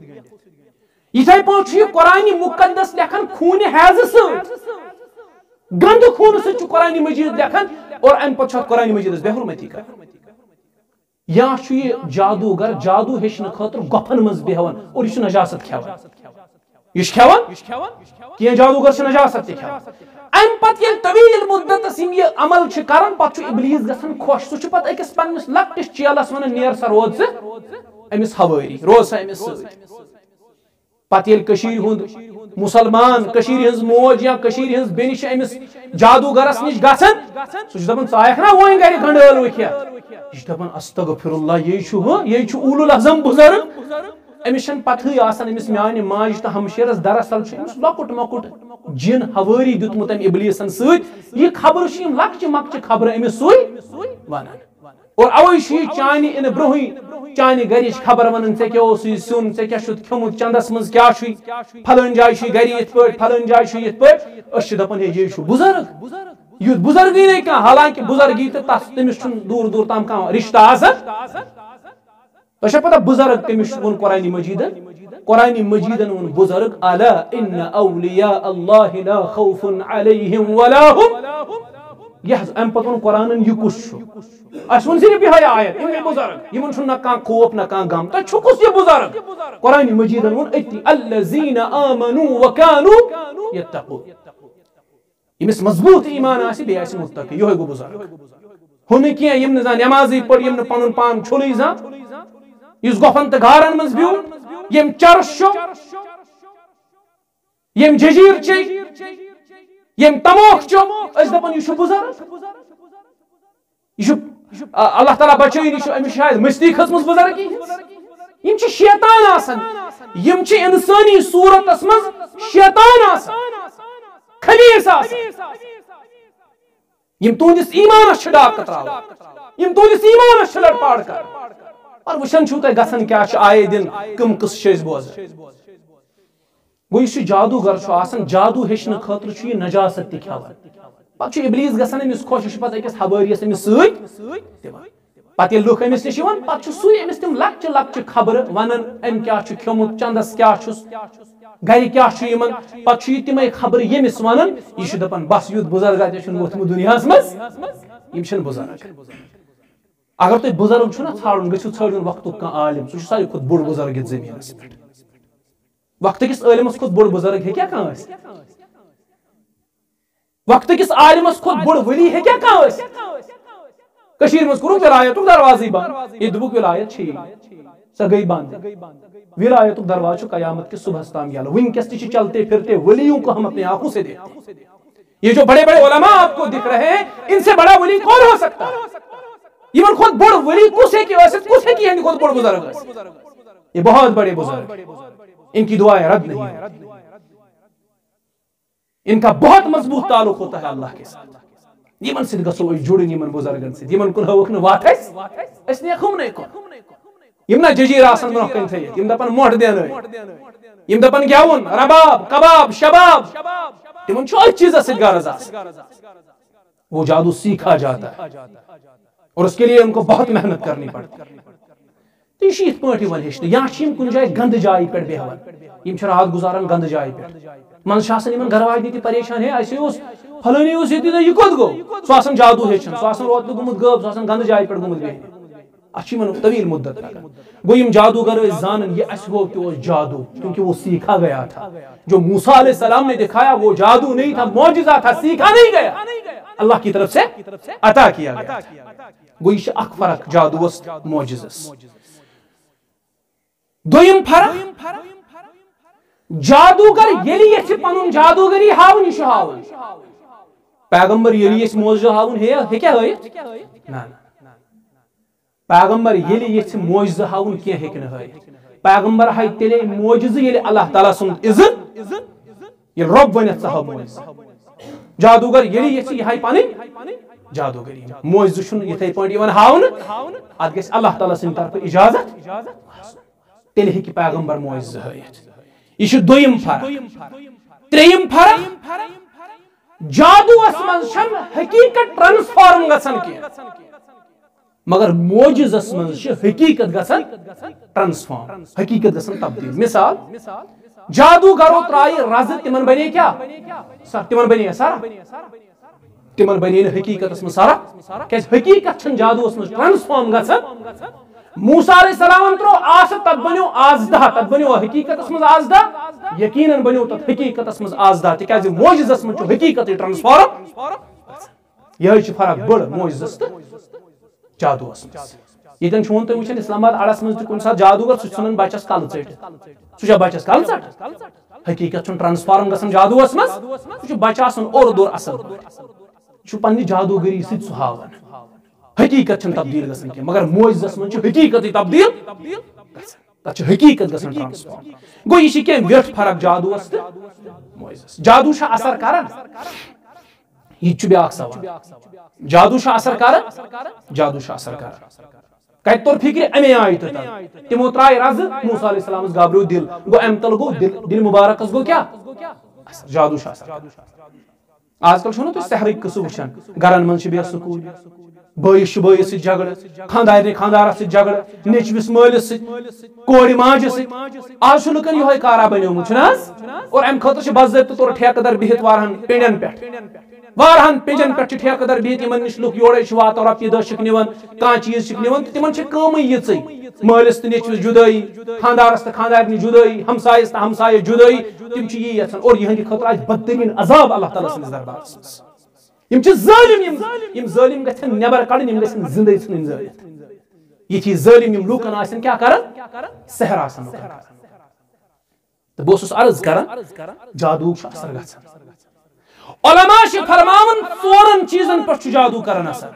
یِتھے پٲٹھۍ چھُ یہِ قرآنِ مُقدس لیکھان خوٗنہِ حیضہٕ سۭتۍ گندٕ خوٗنہٕ سۭتۍ چھُ قرآنِ مجیٖد لیکھان اور امہِ پتہٕ چھُ اتھ قرآنِ مجیٖدس بے حرمتی کران یا چھُ یہِ جادوگر جادو ہیٚچھنہٕ خٲطرٕ گۄپھن منٛز بیہوان اور یہِ چھُ نجاست کھٮ۪وان یہِ چھُ کھٮ۪وان کینٛہہ جادوگر چھِ نجاست تہِ کھٮ۪وان امہِ پتہٕ ییٚلہِ طویٖل مُدتس یِم یہِ عمل چھِ کران پتہٕ چھُ ابلیٖس گژھان خۄش سُہ چھُ پتہٕ أکِس پننِس لۄکٹِس چیلس ونان نیر سا روز ژٕ أمِس ہوٲری روز سا أمِس سۭتۍ پتہٕ ییٚلہِ کٔشیٖرِ ہُنٛد مُسلمان کٔشیٖرِ ہٕنٛز موج یا کٔشیٖرِ ہٕنٛز بیٚنہِ چھِ أمِس جادوگرس نِش گژھان سُہ چھُ دپان ژٕ آیکھ نا وۄنۍ گرِ گنڈٕ ٲلوٕ کھٮ۪تھ یہِ چھُ دپان استغفراللہ یے چھُ ہُہ یے چھُ اولُل اعظم بُزرگ أمِس چھنہٕ پتہٕے آسان أمِس میانہِ ماجہِ تہٕ ہمشیرس دراصل چھُ أمِس لۄکُٹ مۄکُٹ جِن ہوٲری دیُتمُت أمۍ ابلیٖسن سۭتۍ یہِ خبرٕ چھِ یِم لۄکچہِ مۄکچہِ خبرٕ أمِس سُے ونان और अवै चानि इन ब्रोही चानि गरिच खबर वन ऐ क्या सुन ऐ क्या खमुत चंदस मज क्या फलान जाय गर ये फलान जाय ये दपान ये बुजुर्ग युद्ध बुजुर्गी नहीं कह हालांकि बुजुर्गी तो तमिस दूर दूर तम कह रिश्ता तो पता बुजुर्ग तमिस वो कुरान मजीदन वो बुजुर्ग अला इन्न औलिया अल्लाह ला खौफुन अलैहिम वला हुम यह अम पत वो कुरान यह कुछ अस वन सिर्फ यह आयत इन बुजुर्ग यमन न कह खौफ न कह गम तो कुछ यह बुजुर्ग कुरान मजीदन वो अति अल्लज़ीना आमनू व कानू यत्तकून यमिस मजबूत ईमान आसि बे आसि मुत्तकी यो गो बुजुर्ग हुन किया यम न नमाजी पढ़ यम न पनुन पान छोली जा इस गोफन त गारन मज बिउ यम चरशो यम जजीर चे यम तमोख चो अस दपन यु बुजुर्ग यु अल्लाह ताला बचई नि शायद मस्ती खसमस बुजुर्ग यम च शैतान आसन यम च इंसानी सूरतस मज शैतान आसन खबीस यम तुंदिस ईमानस डाक त्राव यम तुंदिस ईमानस लड़पाड़ कर और वुचन छु तय गसन क्या आए दिन कम किस बोज गो यह जादूगर जादू हेचन खतर यह नजासत त खेवान पे इबलीस गसान अमिस खुश पे अकिस हवारियस अमिस पे लुख अमिस नश पे सुई अमिस तम लक्च लक्च खबर वन अम क्या खेमुत चंदस क्या गर क्या पे तमें खबर यमिस वन यह दपान बस युद्ध बुजुर्ग वोथमुत दुनिया मज बुजुर्ग अगर तुम बुजुर्ग छो ना छाड़न गो छाड़न वक्त कह आलिम सह सारे खुद बोड़ बुजुर्ग जमीनस पे वक्त किस आलिमस खुद बोड़ बुजुर्ग हे क्या वक्त किस आलिमस खुद बोड़ वली हे क्या कशीर मज कुरुक विलायत दरवाजे बंद ये दुबुक विलायत सह गई बंद विलायत दरवाजा कयामत के सुबह ताम यल वनकस चलते फिरते वलियों को हम अपनी आंखों से देखते ये जो बड़े बड़े उलमा आपको दिख रहे हैं इनसे बड़ा वली कौन हो सकता है इवन खुद बड़ वली कुसे की खुद बड़ बुजुर्ग ये बहुत बड़े बुजुर्ग इनकी दुआएं रद्द नहीं है इनका बहुत मजबूत ताल्लुक होता है अल्लाह के साथ यमन सिद गसो जुड़न यमन बुजुर्गन सिद यमन कुन हवक न वाथस असने खुमने को यमना जजीर आसन ब्रोह कन थे यम दपन मोठ देन यम दपन ग्यावन रबाब कबाब शबाब तिमन छ चीज से गरज वो जादू सीखा जाता है और उसके लिए उनको बहुत मेहनत करनी पड़ती तो इत पे वन हेचन या कुन जाए गंद जाय पे बेहवन यम रात गुजारान गंद जाय पे मन घरवाज नी परेशान है फलानी ये कोत गो सह जादू हेचन सह रोत गुमुत गब सह गंद जाय पे गुमुत बेहन अन तवील मुद्दत गो यम जादूगर जानन ये वो कि जादू क्योंकि वो सीखा गया था जो मूसा अलैहिस्सलाम ने दिखाया वो जादू नहीं था मौजिजा था सीखा नहीं गया अल्लाह की तरफ से अता किया गया गो यह अख फर्क जादूस मौजिजस दोयम फर्क जादूगर येली ये पनुन जादूगरी हावन यह हावन पैगंबर येली ये मौजिजा हावन हे क्या ना पैगंबर येली ये मौजिजा हावन क्या हेक न पैगंबर हाय तेले मौजिजा येली अल्लाह ताला सुन इज्जत ये रब वनत साहब मौजिजा जादूगर येली ये हाय पानी जादूगरी मौजिजा छुन यथे पॉइंट यवन हावन अद गस अल्लाह ताला सिन तरफ इजाजत तेले हेक पैगंबर मौजिजा हायत यह दोयम फर्क त्रेयम फर्क जादू मज हकीकत ट्रांसफॉर्म गसन के मगर मौजिजस मज हकीकत गसन ट्रांसफॉर्म हकीकत गसन तब्दील मिसाल जादूगरो त्राय रज तिमन बने क्या तिमन बने सारा तिमन बने हकीकत मज सारा क्या हकीकत जादू मज ट्रांसफॉर्म गसन मूसा अलैहिस्सलाम त्रो आस तत बनो आजदा तत बनो हकीकत मज आजदा यकीनन बनो तत हकीकत मज आजदा तिकाज मौजिजस मज हकीकत ट्रांसफॉर्म यह फर्क बड़ मौजिजस तो जादूस ये छोन तुम वो इस्लामाबाद अड़स मज कुछ जादूगर सह बचस कल चट सह बचस कल चट हकीकत ट्रांसफॉर्म गसन जादूस मज सह बचा और दूर असल पन्ने जादूगरी सह हावन हकीकत तब्दील गसन के मगर मौजिजस मज हकीकत तब्दील तथ हकीकत गसन ट्रांसफॉर्म गो यह क्या व्यर्थ फर्क जादूस तो मौजिजस जादू असर करन यह ब्याक सवाल जादू असर कर जादू असर कर कत तोर फिक्र अमे आय तिमो त्राय रज मूसा अलैहिस्सलाम गाब्रो दिल गो अम तल गो दिल मुबारक गो क्या जादू आजकल छो तुम सहरिक कस वुचान गरन मन बे स्कूल बयस बयस झगड़ खानदार खानदारस झगड़ नेचविस मलिस कोड़ माज आज लुकन ये कारा बनोमुत और अम खतर बाज़ाब्त तौर ठेकेदार बिहित वारहन पेंडन पे वारहन पेजन पे ठेकेदार बिहित इन नश लुक योड़े वातान रपये दह निवान कह चीज निवान तिमन कम ये मलिस तो नेचविस जुदाई खानदारस तो खानदारनी जुदाई हमसायस तो हमसाय जुदाई तिम यी यन और यहंद खतर आज बदतरीन अजाब अल्लाह ताला सन्दिस दरबारस यम जालिम गन नबर कड़न यम गन जिंदगी इन ये जालिम यम लूकन आसन क्या करन सहर आसन तो बस अर्ज करन जादू असर गछन उलमा फरमावन 4 चीजन पर जादू करन असर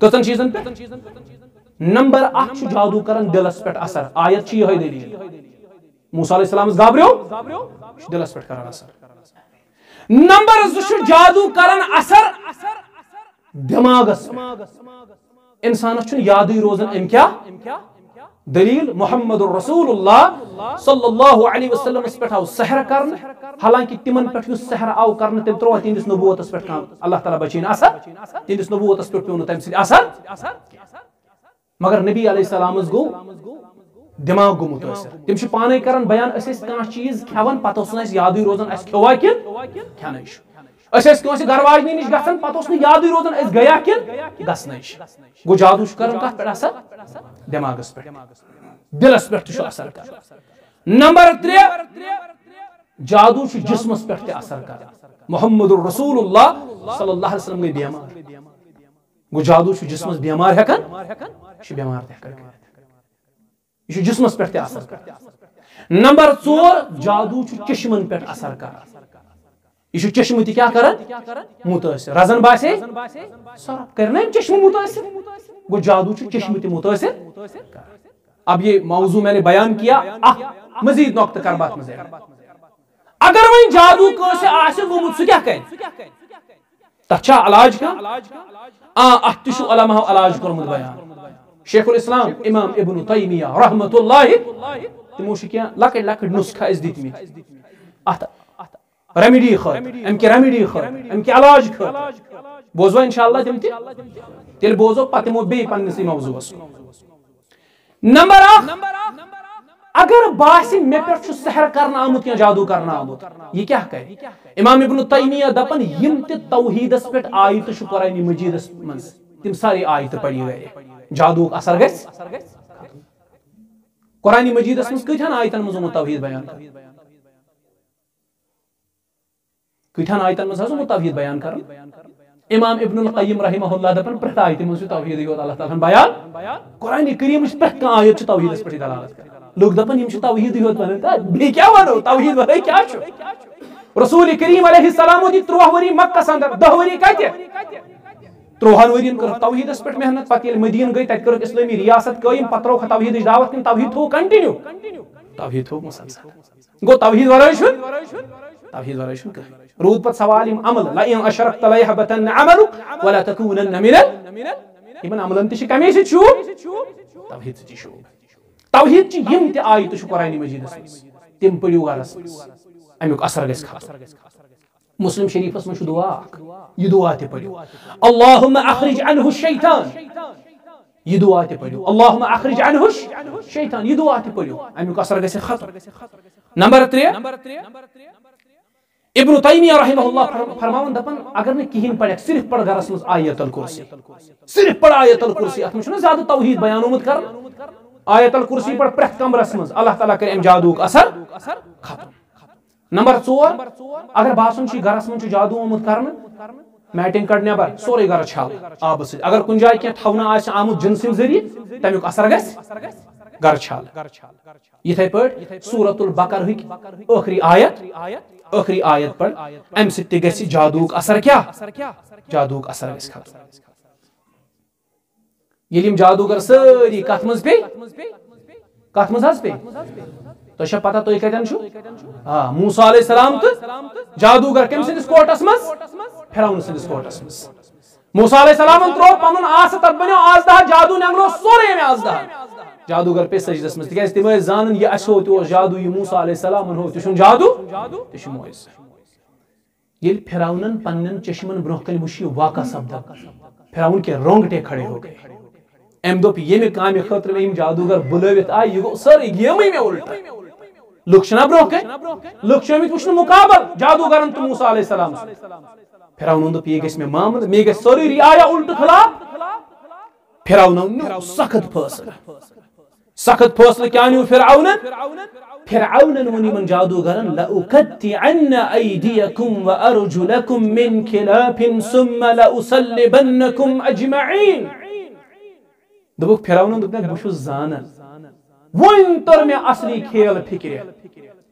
कतन चीजन पे नंबर 1 जादू करन दिलस पे असर आयत छी यही दलील मूसा अलैहिस्सलाम गाब्रियो दिलस पे करन असर नंबर 2 जादू करन असर दिमागस इंसान याद रोजन अम क्या दलील मुहम्मदुर रसूलुल्लाह सल्लल्लाहु अलैहि वसल्लम पे आव सहर करन हालांकि तिमन पे सहर आव करन तम त्रो तिंदिस नबूवतस पे अल्लाह ताला बचीन असर तिंदिस नबूवतस पे पेन तम असर मगर नबी अलैहिस्सलाम गो दिमाग गो मुतासिर तिम पाने करन बयान कह चीज खेवन पत याद रोजन खेवा कि खेन घरवाजनी नश गन पे याद रोजन गया कि गसन गो जादू कर कत पे असर दिमागस पे दिलस पे असर कर नंबर 3 जादू जिस्मस पे असर कर मुहम्मदुर रसूलुल्लाह सल्लल्लाहु अलैहि वसल्लम गई बेमार गो जादू जिस्मस बेमार हेकन बेमार यह जिस्मस पे असर कर नंबर 4 जादू चश्मन पे असर कर यह चश्म क्या कर मुतासिर रजन बासे करना चश्म मुतासिर गो जादू चश्म त मुतासिर अब ये मौजू मैंने बयान किया मजीद नौकत कर बात मजे अगर वही जादू से गोमुत सह क्या कर तथा इलाज का उलमा इलाज कोरमुत बयान शेखुल इस्लाम इमाम इब्न तैमिया रहमतुल्लाह तिमो क्या लकट लकट नुस्खा दितमित अत रेमेडी खर अमि रेमेडी खर अमि इलाज खर बोजो इंशाअल्लाह तिम तेल बोजो पमो बे पन्नस मौजूस नंबर 1 अगर बासी मे पे सहर करना आमुत या जादू करना आमुत ये क्या कहे इमाम इब्न तैमिया दपन यम ते तौहीदस पे आयत कुरान मजीदस मज तिम सारी आयत पढ़ी गए जादू असर गस कुरान मजीदस मज कथन आयतन मज तौहीद बयान कथन आयतन मज तौहीद बयान कर इमाम इब्नुल क़य्यिम रहमहुल्लाह दपन प्रत आयत मज तौहीद योत अल्लाह ताला बयान कुरान करीम प्रत का आयत तौहीदस पे दलालत कर लोग दपन यम तौहीद योत वन बे क्या वनो तौहीद वरे क्या छु रसूल करीम अलैहिस्सलाम दी 3 वरी मक्का अंदर 10 वरी कते 3 वरियन कर तौहीदस पे मेहनत पत मदीन गई तत कर इस्लामी रियासत कायम पत्रो तौहीद दावत किन तौहीद थो कंटिन्यू तौहीद थो मुसलसल गो तौहीद वरे छु रूद पर सवाल अमल ला इन अशरकत ला यहबतन अमलुक वला तकूनन मिन इबन अमलन तिश कमी से छु तौहीद से छु तौहीद ची यम ते आयत छु कुरान मजीदस तिम पढ़ियो गरस अमुक असर गस खास मुस्लिम शरीफस में दुआ ये दुआ ते पढ़ियो अल्लाहुम्मा अखरिज अनहु शैतान ये दुआ ते पढ़ियो अल्लाहुम्मा अखरिज अनहु शैतान ये दुआ ते पढ़ियो अमुक असर गस खत्म नंबर 3 इब्न तैमिया रहमहुल्लाह फरमावन दपन अगर ने किहिन पढ़ सिर्फ पढ़ गरस में आयतुल कुर्सी सिर्फ पढ़ आयतुल कुर्सी अत में ज्यादा तौहीद बयान कर आयतुल कुर्सी पढ़ प्रत कमरस में अल्लाह ताला करे जादू असर खत्म नंबर 4 अगर बासन गरस में जादू आमुत कर मैटिंग कड़ नबर सोरे गर छाल आब से अगर कुन जाय क्या थवना आमुत जिन सिम जरिए तमुक असर गस गर छाल यथे पे सूरतुल बकर आखिरी आयत पर अम सि गसी जादूक असर क्या जादूक असर गस खत्म यलिम जादूगर सारी कत मज पे तो पता तुम कतन मूसा अलैहिस्सलाम तो जादूगर कम सिंदिस कोटस मज फिरौन सिंदिस कोटस मज मूसा अलैहिस्सलाम त्रो पनुन आस तत बनो आजदा जादू नेंगलो सोरे में आजदा जादूगर पे सजदस मज तिक तिम जान ये असो तो जादू ये मूसा अलैहिस्सलाम हो तुम जादू तुम मोइज ये फिरौनन पन्नन चश्मन ब्रोह कन वुशी वाका सब्द फिरौन के रोंगटे खड़े हो गए एम दोप ये काम खतर में जादूगर बुलवित आय ये गो सर गेम में उल्टा लुक्षना ब्रोह के लुक्षमित वुशन मुकाबल जादूगरन तो मूसा अलैहिस्सलाम फिरौन दोप ये गस में मामल मे गस सरी आया उल्ट खिलाफ फिरौन सख्त फैसला क्या न्यू फिरऔन वनी मन जादूगरन लउकत्तिअन्न अयदियकुम व अर्जुलकुम मिन खिलाफिन सुम्मा लउसल्लिबन्नकुम अजमईन दोबुक फिरऔन दोपन बह छुस जानन वन तर में असली खेल फिक्र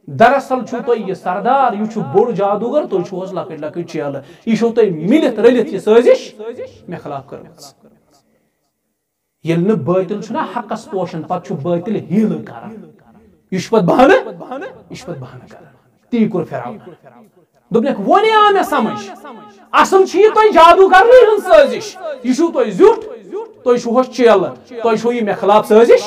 दरअसल छु तो ये सरदार यु छु बोड़ जादूगर तो छु लकट लकट चेल यह छु तो मिलित रलित ये साजिश मे खिलाफ करमस ये बातिल हकस पोशन पे बातिल हील कर यह बहाना कर ती कोर फिरौन दोपन वन आ मे समझ असल तुम जादू कर साजिश यह तुम जुट तुम चेल तुम मे खिलाफ साजिश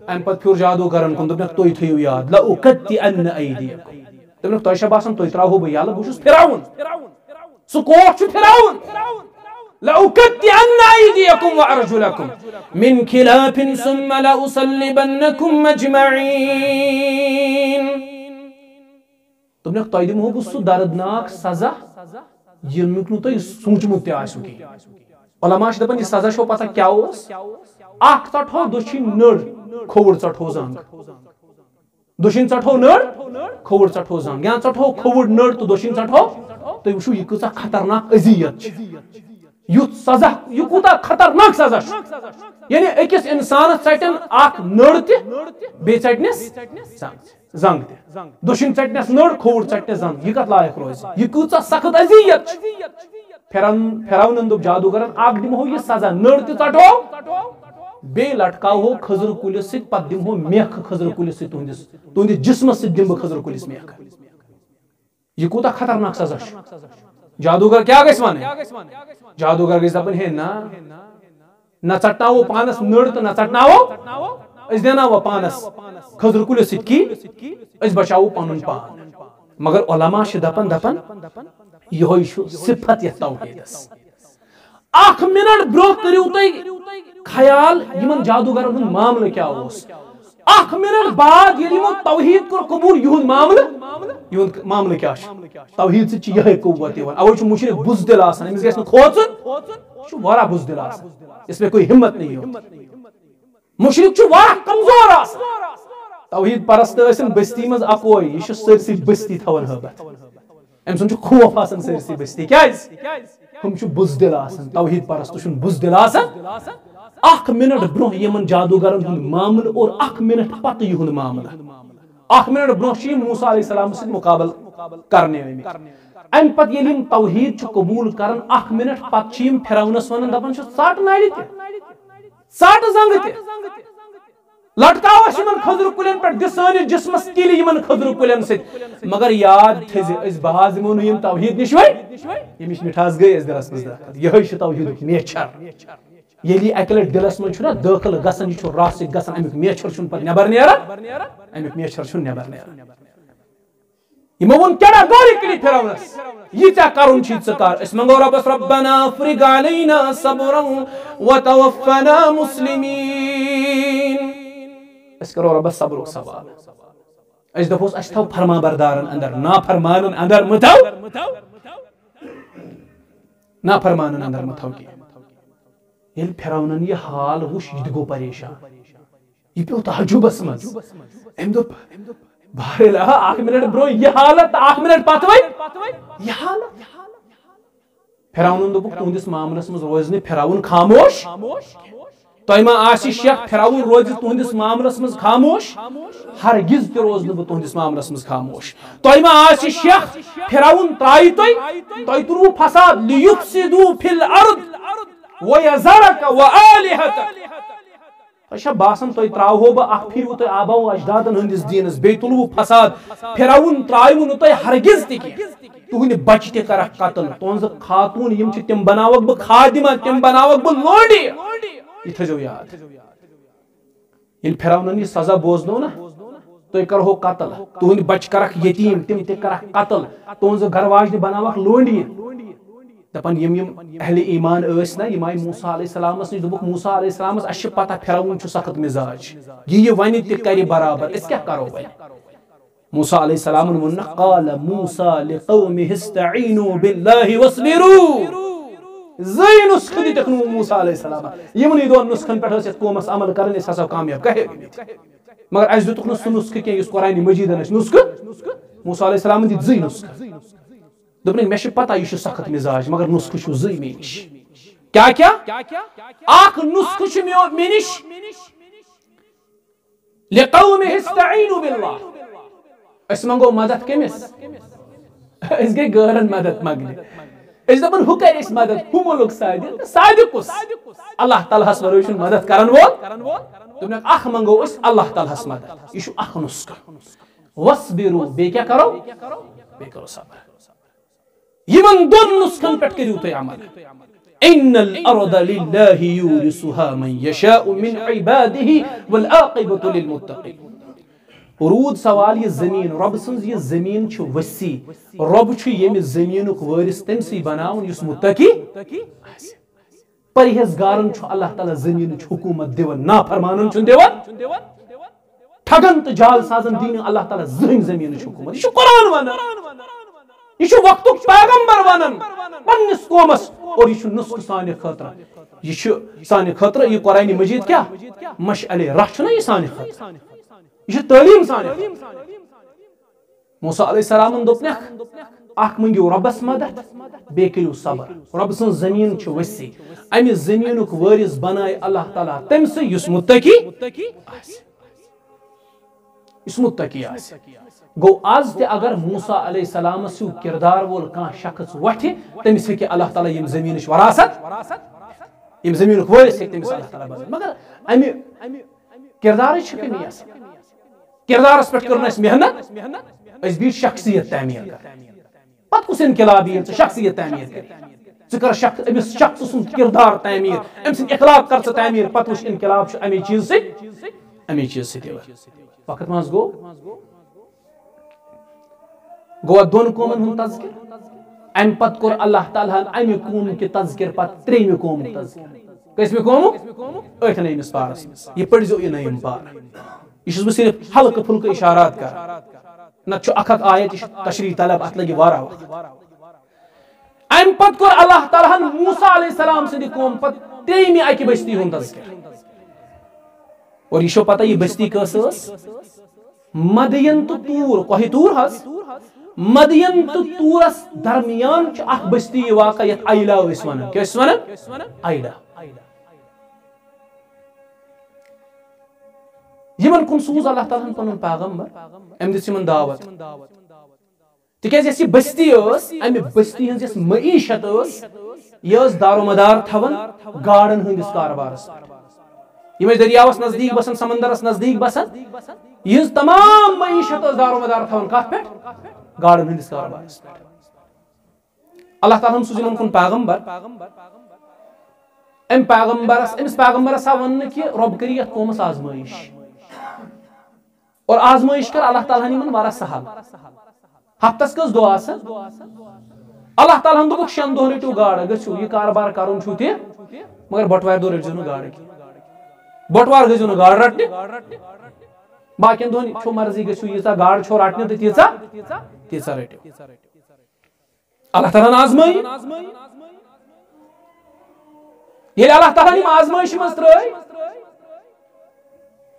अम पे फिर जादूगरन कुन दोपन तुम थो याद लउकत्तिअन्न अयदियकुम दोपन तुम बासान तुम त्राहो बह यल बह फिरौन सह कोट फिरौन लउकत्तिअन्न अयदियकुम व अर्जुलकुम मिन खिलाफिन सुम्मा लउसल्लिबन्नकुम अजमईन दोपन तुम दिमो बह सह दर्दनाक सजा यमुक तुम सोचमुत तु उलमा दपान यह सजा छो पता क्या अख चटो दुशिन नड़ खोवुर चटो जंग दुशिन चटो नड़ खोवुर चटो जंग या चटो खोवुर नड़ तो दुशिन चटो तुम वो यह कूचा खतरनाक अजियत युथ सजा यह कूता खतरनाक सजा यानी अकिस इंसान चटन अख नड़ ते चटनस जंग ते दुशिन चटनस नड़ खोवुर चटनस जंग यह कत लायक रोज यह कूचा सख्त अजियत फिरौन दोप जादूगरन आग दिमहो यह सजा नड़ ते चटो बे लटकावो खजर कुलिस सत पत दिमहो मेख खजर कुलिस सत तुंदिस जिस्मस सत दिम खजर कुलिस मेख यह कूता खतरनाक सजा जादूगर क्या गस वन जादूगर गस दपन हे न चटनावो पानस नड़ तो न चटनावो अस देनावो पानस खजर कुलिस सत की अस बचावो पनुन पान मगर उलमा दपन यह सिफत यथ तौहीदस अख मिनट ब्रोह करियो तुम ख्याल यमन जादूगरन हुंद मामले क्या अख मिनट बाद यमो तौहीद कोर कबूल युहुंद मामले क्या तौहीद से यह कुव्वत यवन अवै मुशरिक बुज़दिल आसान अमिस गस न खोचुन वारा बुज़दिल आसान इसमें कोई हिम्मत नहीं हो मुशरिक वारा कमजोर आसान तौहीद परस्त बस्ती मज अकोय यह सरसी बस्ती थवन हबत अम सुन खौफ आसान सरसी बस्ती क्या हम बुज़दिल आसान तौहीद परस्त बुज़दिल आसान अख मिनट ब्रोह यमन जादूगरन हुंद मामल और अख मिनट पत युहुंद मामला अख मिनट ब्रोह मूसा अलैहिस्सलाम से मुकाबल करने अम पत यम तौहीद कबूल करन अख मिनट पत फिरौनस वन दपन सट नाड़ सट जंग ते लटकावस खजर कुलन पे दिस जिस्मस किल यमन खजर कुलन सत मगर याद थज बहाज दिमो न तौहीद निश यमिश मिठास गई दिलस मज यह तौहीद नेचर ये अकल दिलस मज दाखिल गसन यह रस गसन अमुक नेचर पे नबर नेरान अमुक नेचर नबर नेरान यमो वोन क्या गौरी फिरौनस यह करुन कर मंगो रब्बस रब्बना अफ्रिग अलैना सब्रन व तवफ्फना मुस्लिमीन करो रब्बस सब्र सवाल दपोस अस थो फरमा बरदारन अंदर नाफरमानन अंदर मथो नाफरमानन अंदर मथो की ये फिरौनन यह हाल वुश यह गो परेशान यह पे तहजुबस मज अम दोप बहरहाल अख मिनट ब्रो यह हालत अख मिनट पत यह हालत फिरौनन दोप तुंदिस मामलस मज रोज फिरौन खामोश तुम शक फिरौन रोज तुंदिस मामलस मज खामोश हरगिज ते रोज न तुंदिस मामलस मज खामोश तुम शक फिरौन त्राय तुम तुरु फसाद लियुफसिदु फिल अर्द व यज़रक व आलिहतक अच्छा बासन तो त्रावो बह अख फिर तो आबो अजदादन हंदिस दीनस बे तुलवु फसाद फिराउन त्रायवु न तो हरगिज ति तुहंद बच ति करख कत्ल तुहंज खातून यम छ तिम बनावक बह खादिमा तिम बनावक बह लोंडी यह थजो याद इन फिराउनन यह सजा बोजनो ना तो करो कत्ल तुहंद बच करख यतीम तिम ते करख कत्ल तुहंज घरवाज बनावक लोंडी दपान यम अहले ईमान स ना यम आय मूसा अलैहिस्सलामस निश दोबुक मूसा अलैहिस्सलामस अश पता फिराउन छ सख्त मिजाज यह वन ति कर बराबर अस क्या करो भाई मूसा अलैहिस्सलाम वोन क़ाल मूसा लिक़ौमिहि इस्तईनु बिल्लाहि वस्बिरू ज़ै नुस्ख दितख मूसा अलैहिस्सलाम यमन दो नुस्खन पे हस कौमस अमल करन इस हसा कामयाब कहे मगर अस दुतख न सु नुस्ख के इस कुरान मजीदन नुस्ख मूसा अलैहिस्सलाम दि ज़ै नुस्ख दोपन मे पता यह सख्त मिजाज मगर नुस्ख छु ज़ै मे निश क्या क्या आख नुस्ख छु मे निश लिक़ौमिहि इस्तईनु बिल्लाह अस मंगो मदद कमिस अस गई गरन मदद मगने अस दपन हु कर मदद हु मुलुक सादिकुस अल्लाह ताला हस वरोशन मदद करन वो तुमने अख मंगो अस अल्लाह ताला हस मदद यह अख नुस्ख वस्बिरु बे क्या करो बे करो सब्र यमन दोन नुस्खन पे करियो तो अमल इन्नल अर्द लिल्लाहि यूरिसुहा मन यशाउ मिन इबादिही वल आक़िबतु लिल मुत्तक़ीन रूद सवाल यह जमीन रब सन्ज यह जमीन छु वसी रब छु यमि जमीनुक वारिस तमसी बनावन युस मुत्तकी परहेजगारन छु अल्लाह ताला जमीनुक हुकूमत दिवन नाफरमानन छु दिवन ठगन तो जाल साजन दीन अल्लाह ताला जमीन जमीनुक हुकूमत यह कुरान वनन यह वक्तुक पैगंबर वनन पन्निस कौमस और यह नुस्ख साने खतरा यह साने खतरा यह कुरान मजीद क्या मशअले राह छु ना यह साने खतरा यह तालीम साने मूसा अलैहिस्सलाम दोपनख अख मंगियो रबस मदद बे करियो सब्र रब सन जमीन छु वसी अमि जमीनुक वारिस बनाय अल्लाह ताला तमसे युस मुत्तकी इस मुत्तकी आस गो आज ते अगर मूसा अलैहिस्सलाम सु किरदार वोल का शख्स वठे तमिस के अल्लाह ताला यम जमीन वरासत यम जमीनुक वारिस तमिस अल्लाह ताला मगर अमि किरदार छु कमी आस किरदारस पे करना मेहनत अस भी शख्सियत तामीर कर पत कुछ इनकलाब ये शख्सियत तामीर कर कर शख्स सुन किरदार तामीर अम सिंह इखलाक कर तामीर पत वुच इनकलाब अमे चीज से वक्त मज गो दोन कौमन हुंद तज़किर अम पत कोर अल्लाह ताला अमे कौम के तज़किर पत त्रेमि कौम तज़किर कसमे कौम अठ नयमिस पारस ये पढ़जो ये नयम पार यह बह सिर्फ हल्क फुल्क इशारात कर नत अख आयत तशरीह तलब अत लगे वारा अम पत कोर अल्लाह ताला मूसा अलैहिस्सलाम सिंद कौम पत त्रेमि अकि बस्ती हुंद तज़किर और यह पता यह बस्ती कस मदयन तो तूर कोहि तूर हस मदयन तो तूरस दरमियान अख बस्ती वाक़ा यत आइला वन क्या आइला यमन कुन सूज अल्लाह ताला पनुन पैगंबर अम दिस यमन दावत तिकेज यस बस्ती अमे बस्ती हंस यस मईशत यस दारोमदार थवन गाड़न हंदिस कारबारस यम दरियावस नजदीक बसन समंदरस नजदीक बसन यह तमाम मईशत दारोमदार थवन कथ पे गाड़न हंदिस कारबारस अल्लाह ताला सूज यमन कुन पैगंबर अम पैगंबरस वन कि रब करी यत कौमस आजमाइश और आजमाइश कर अल्लाह ताला ने मन वारा सहल हफ्तस कस दो आस अल्लाह ताला दोक शन दो रटू गाड़ गु यह कारबार कर मगर बटवार दो रटो न गाड़ बटवार गो न गाड़ रटने बाकियन दोन छो मर्जी गु यीचा गाड़ छो रटने तो तीचा रटो अल्लाह ताला आजमाई ये अल्लाह ताला ने आजमाइश मज त्र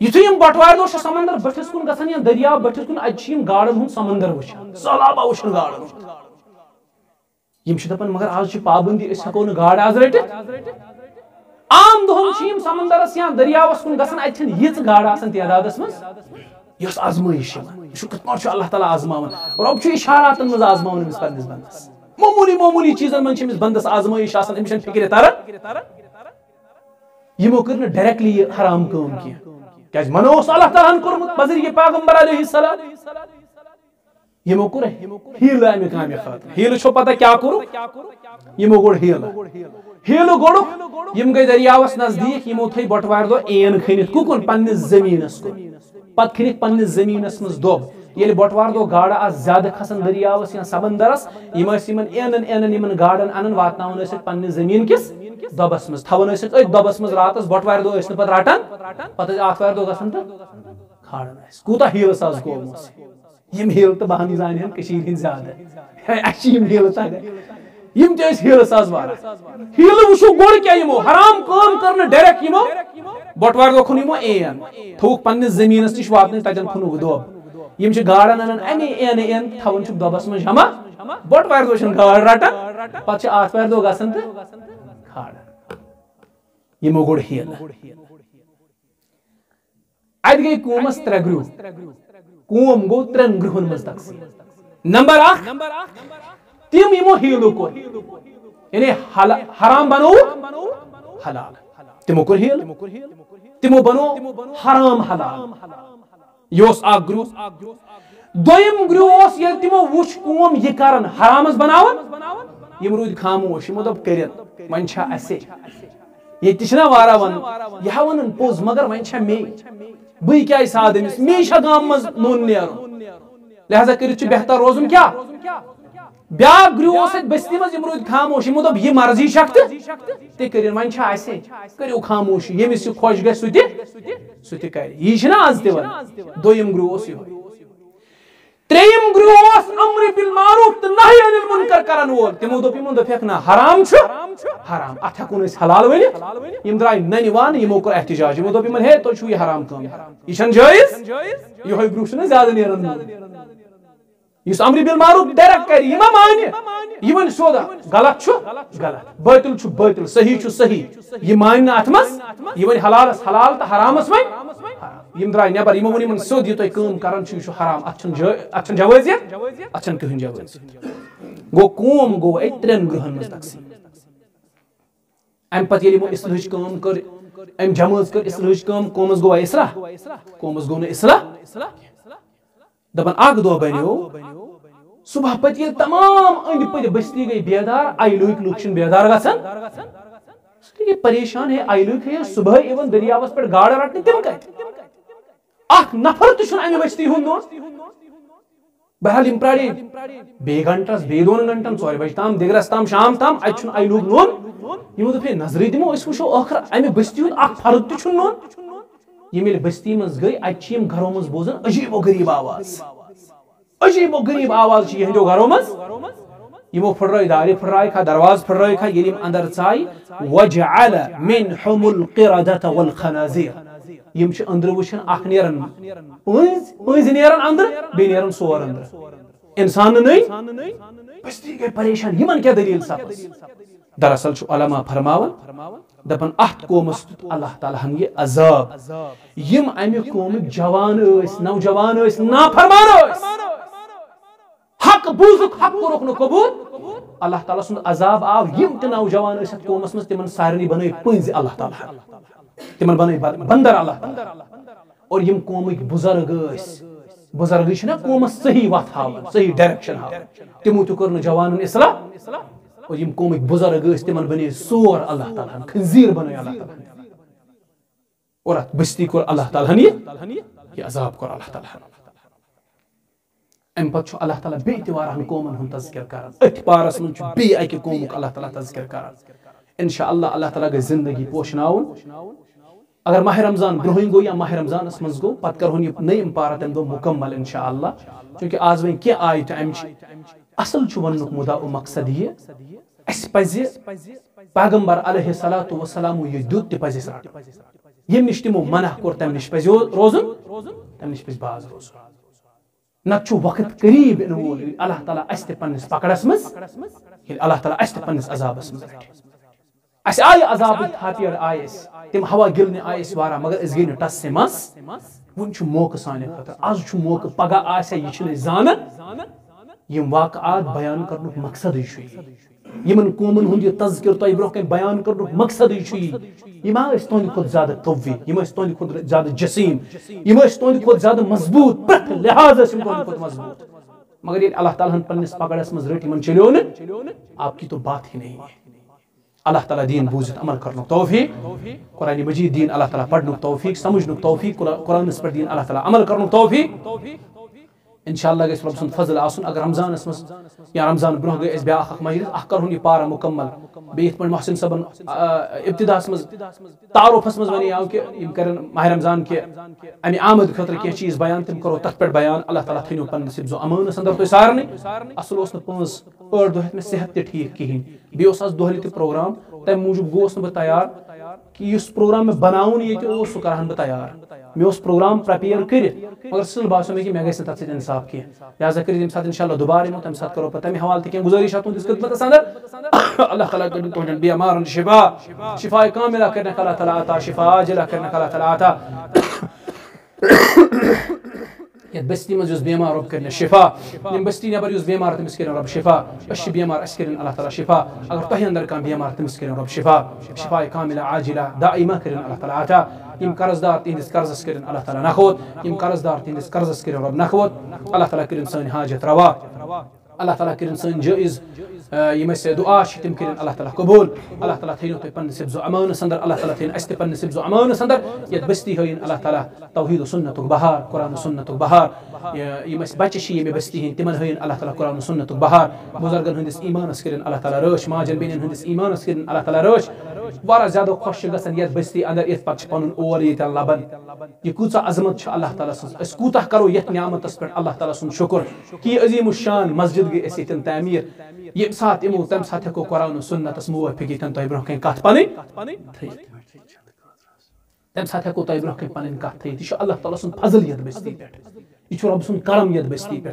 युथु बटवार दो समंदर बठिस कुन गसन या दरिया बठिस कुन अम गाड़न हुन समंदर वुचान सलाबा वुचन गाड़न यम दपन मगर आज पाबंदी हको न गाड़ आज रटित आम दोहन समंदरस या दरियावस कुन गसन अन यीच गाड़ आसन तादादस मज यस आजमाइश कत अल्लाह ताला आजमावन रब इशारातन मज आजमावन अमिस पन्निस बंदस मामूली मामूली चीजन मन बंदस आजमाइश आसन अमिस फिक्र तरन यमो कर डायरेक्टली हराम काम की क्या मनो अल्लाह ताला कोरमुत बजरिए पैगंबर अलैहिस्सलाम यमो कोर हील अमे कामे खातिर हील छो पता क्या करू यमो गोड़ हील गोड़ यम गई दरियावस नजदीक यमो थई बटवार दो एन खनित कुकुन पन्ने जमीनस को पत खनित पन्ने जमीनस मज दोब ये बटवार दो गाड़ आज ज्यादा खसन दरियावस या समंदरस यमन एनन यमन गाड़न अनन वातनावन पन्ने जमीन किस दबस मज थवन दबस मज रातस बटवार दो पत रटन पत आतवार दो गसन तो खाड़न कूता हील साज गोमस यम हील तो बहानी जान कशीर हिंद ज्यादा अशीम हील तग यम ते हील साज वारा हील वुशो गोड़ क्या यमो हराम काम करन डायरेक्ट यमो बटवार दो खुन यमो एन थूक पन्ने जमीनस निश वातन तजन खुनु दोब यम छ गाड़न अनन अने एन थवन छ दबस में जमा बटवार दो छन गाड़ रटन पत छ आतवार दो गसन तो खाड़ यमो गोड़ हील अद गई कूमस त्रे ग्रू कूम गो त्रेन ग्रुहन मज तकसीम नंबर 1 तिम यमो हीलो को यानी हराम बनो हलाल तिमो को हील तिमो बनो हराम हलाल योस आ ग्रू दोयम ग्रू ओस ये तिमो वुच कूम ये करन हरामस बनावन यम रूद खामोश यमो दब करिन वंछा असे ये तिछना वारा वन यह वन पोज मगर वंछा मे बई क्या सादमिस मे गाम मज नोन नेरो लिहाजा कर बेहतर रोजुन क्या ब्या ग्रू बस्ती मज यम रूद खामोश यमो दब ये मर्जी शक्त ते करिन वंछा असे करियो खामोश यमिस खुश ग सुति कर ये छना आज ते वन दोयम ग्रू ओस यो त्रेयम ग्रू ओस अम्र बिल मारूफ त नही अनिल मुनकर करन वोल तिमो दोपिक ना हराम छु हराम अथा कोन हलाल वली यम द्राय ननिवान यमो को एहतिजाज यमो दोपिमन हे तो छु ये हराम काम ये छन जायज यो होय ग्रू छना ज्यादा नेरन इस अम्र बिल मारूफ डायरेक्ट कर यमा माने यमन सोदा गलत छु गलत बातिल छु बातिल सही छु सही ये मान अथमस यमन हलाल हलाल त हरामस वय यम द्राय नेबर यमो वन सोद ये तो काम करन छु हराम अच्छन जवाजियत अच्छन कहन जवाजियत गो कूम गो एत्रन ग्रहन मज तकसीम अम पत यमो इस्लाह काम कर अम जमाज कर इस्लाह काम कोमस गो इसरा कोमस गो न इसरा दबन आग दो बनो सुबह पत ये तमाम अंद पद बस्ती गई बेदार आइलुक लुक्शन बेदार गसन ये परेशान है आइलुक है सुबह एवं दरियावस पर गाड़ रटने तिम कत अख नफर तुशन अमे बस्ती हुन बहरहाल यम प्राड़ी बे घंटस बे 2 घंटन 4 बजे ताम दिगरस ताम शाम ताम अछुन आइलुक नोन यमो दफे नजर दिमो अस वुशो आखर अमे बस्ती हुन अख फर्द तुशन नोन यमिल बस्ती मज गई अच्छम घरों मज बोजन अजीबो गरीब आवाज यहंदो घरों मज यमो फुर्राय दारी फुर्राय खा दरवाज फुर्राय खा यलिम अंदर चाय वजअल मिनहुल क़िरदत वल खनाज़िर यम छ अंदर वुशन अख नेरन पंज नेरन अंदर बे नेरन सोर अंदर इंसान नहीं बस्ती गई परेशान यमन क्या दलील सपस दरअसल छु उलमा फरमावन दपन अत कोमस अल्लाह ताला हम ये अजाब यम अमे कोमिक जवान नौजवान नाफरमान हक बूजुक हक कोरुक न कबूल अल्लाह ताला सुन अजाब आव यम त नौजवान कोमस मस तिमन सारनी बने पंज अल्लाह ताला तिमन बने बंदर अल्लाह ताला और यम कोमिक बुजुर्ग छना कोमस सही वत हावन सही डायरेक्शन हावन तिमो तो करन जवान इस्लाह और यम कोमिक बुजुर्ग तिमन बने सोर अल्लाह ताला खंजीर बने अल्लाह ताला और अत बस्ती को अल्लाह ताला ये अजाब को अल्लाह ताला अम पत अल्लाह ताला बे तिवारहन कोमन हुन तज़किर करन अथ पारस मन बे अकि कोम अल्लाह ताला तज़किर करन इंशाअल्लाह अल्लाह ताला गे जिंदगी पोशनाउन अगर माह रमजान ब्रोहिं गो या माह रमजान मज गो पत करहुन ये नई पारा तम दो मुकम्मल इंशाअल्लाह क्योंकि आज वे क्या आयत अम असल छु वनुक मुदा उ मकसद ये अस पज पैगंबर अलैहिस्सलातु वस्सलाम ये दुत ते पज यम निश तिमो मना कोर तम निश पज रोजन तम निश पज बाज रोज न छु वक्त करीब इन वोल अल्लाह ताला अस ते पन्नस पकड़स मस अल्लाह ताला अस ते पन्नस अजाबस मस अस आय अजाब थातिर आयस तिम हवा गिलने आयस वारा मगर इस गई न टस से मस वन छु मौका साने खतर आज छु मौका पगा आसे ये छु जान यम वाकआत बयान करनुक मकसद छु यमन कौमन हुंद तज़किर तोय ब्रोह कन बयान करनुक मकसद यह तुंद खुद ज्यादा कव्वी यह तुंद खुद ज्यादा जसीम यह तुंद खुद ज्यादा मजबूत प्रत लिहाज तुंद खुद मजबूत मगर ये अल्लाह ताला पन्निस पकड़स मज रट चलो न आपकी तो बात ही नहीं है। अल्लाह ताला दीन बूजित अमल करनुक तौफीक कुरान मजीद दीन अल्लाह ताला पढ़नुक तौफीक समझनुक तौफीक कुरान पर दीन अल्लाह ताला अमल करनुक तौफीक इंशाअल्लाह गस रब सुंद फजल आसन अगर रमजान मज या रमजान ब्रोह गई अस ब्याख मजलिस अख करहुन पारा मुकम्मल बे इत मोहसिन सबन इब्तिदास मज तारुफस मज वने आव कि करन माह रमजान के अमि आमद खतर के चीज बयान तम करो तथ पे बयान अल्लाह ताला थनो पन नसीब जो अमान अंदर तो सारने असल ओस न 5-8 दोह में सेहत ते ठीक कहिन बे ओस दोहली ते प्रोग्राम तम मूजब गोस न तैयार कि इस प्रोग्राम में बनाउन ये सु करहन ब तैयार मे प्रोग्राम प्रिपेयर कर मगर सल बासो मे कि मे गई तथ इंसाफ कह लिहाजा कर तम इंशाल्लाह दोबारा यमो तम करो पे तमें हवाले कह गुजारिश तुंदिस खिदमत अंदर अल्लाह ताला कर तुहन बीमारन शिफा शिफा कामिला करने अल्लाह ताला अता शिफा आजिला करने अल्लाह ताला अता ये बस्ती में जुस बीमार रब करने शिफा निम बस्ती नबर जुस बीमार तमिस करने रब शिफा अश बीमार अस करने अल्लाह ताला शिफा अगर तह अंदर का बीमार तमिस करने रब शिफा शिफा कामिला आजिला दाइमा करने अल्लाह ताला अता यम कर्जदार तिंदिस कर्जस करन अल्लाह ताला नखवत यम कर्जदार तिंदिस कर्जस करन रब नखवत अल्लाह ताला करन सन हाजत रवा अल्लाह ताला करन सन जायज यम से दुआ तिम करन अल्लाह ताला कबूल अल्लाह ताला थैनो तो पन सिब जो अमान संदर अल्लाह ताला थैन अस्त पन सिब जो अमान संदर यत बस्ती होइन अल्लाह ताला तौहीद सुन्नत बहार कुरान सुन्नत बहार यम बच्चे शी यम बस्ती हिन तिमन होइन अल्लाह ताला कुरान सुन्नत बहार बुजुर्गन हंदिस ईमान करन अल्लाह ताला रोश माजन बेन हंदिस ईमान करन अल्लाह ताला रोश वारा ज्यादा खुश गसन यत बस्ती अंदर इत पक्ष पन और ये लबन ये कूचा अजमत छ अल्लाह ताला सुन अस कूता करो यत नियामतस पे अल्लाह ताला सुन शुक्र कि अजीम शान मस्जिद गई अस यतन तामीर ये साथ इमो तम साथ को कुरान सुन्नतस मुवाफिक यतन तय ब्रोह कन कथ पनी तम साथ को तय ब्रोह कन पन कथ थी ये अल्लाह ताला सुन फजल यत बस्ती पे ये रब सुन करम यत बस्ती पे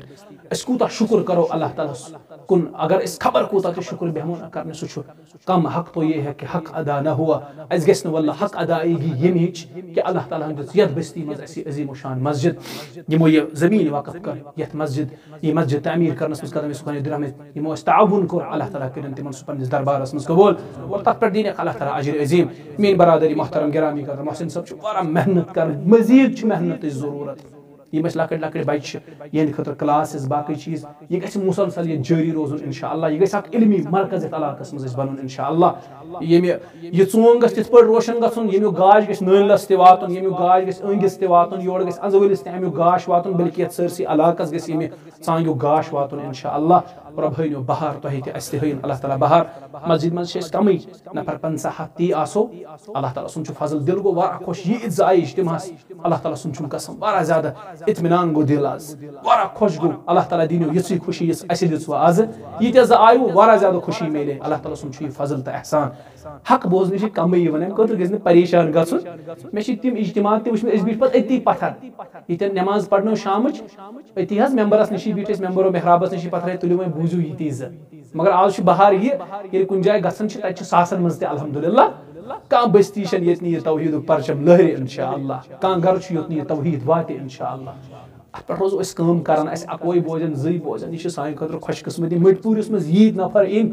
अस कूता शुक्र करो अल्लाह ताला कुन अगर इस खबर कूता तो शुक्र बेहमो न करने सु कम हक तो ये है कि हक अदा न हुआ अस गस न वल्ला हक अदायगी यमिच कि अल्लाह ताला हंदिस यत बस्ती मज अस अजीम शान मस्जिद यमो ये जमीन वक्फ कर यत मस्जिद ये मस्जिद तामीर करनस मज कदम सुखाने दिरहम यमो इस्ताउन कर अल्लाह ताला करन तिमन सु पन दरबार मज कबूल और तक पर दीन अल्लाह ताला अजर अजीम मीन बरादरी मोहतरम गिरामी कर मोहसिन सब वारा मेहनत कर मजीद मेहनत की जरूरत ये लकट लकट बच्चे ये खतर क्लासेस बाकी चीज ये गस मुसलसल ये जारी रोजन इंशाअल्लाह ये गस इल्मी मरकज इलाकस मज बनन इंशाअल्लाह ये चोंग गस तिथ पर रोशन गसन ये गाज गस नैलस ते वातन ये गाज गस अंगिस ते वातन योर गस अंजवलिस ते अमु गाश वातन बल्कि यत सरसी इलाकस गस ये चांगो गाश वातन इंशाअल्लाह रब हयनो बहार तो हेते अस्ते हयन अल्लाह ताला बहार मस्जिद मज शेस कमी नफर 50 ती आसो अल्लाह ताला सुन फजल दिल गो वारा खुश ये इजाई इज्तिमास अल्लाह ताला सुन कसम वारा ज्यादा इत्मीनान गो दिल आज वारा खुश गो अल्लाह ताला दीनो यसी खुशी यस अस दिस आज ये ते आयो वारा ज्यादा खुशी मिले अल्लाह ताला सुन फजल त एहसान हक बोजने छ कमी वन कत गज परेशान गसुन मे तिम इज्तिमा ते वच इस बीच पत अति पत्थर ये नमाज पढ़नो शामच अति हज मेंबरस निशी बीट मेंबरो मेहराबस निशी पत्थर तुलियो मैं बूजू ये मगर आज बहार ये कुन जाय गसन तत सासन मज अल्हम्दुलिल्लाह कह बस्ती ये तौहीद परचम लहरे इंशाअल्लाह कह घर योत ये तौहीद वाते इंशाअल्लाह अत पे रोजो अस काम करान अस अकोई बोजन जई बोजन ये सान खतर खुशकिस्मती मटपूरिस मज यीद नफर इन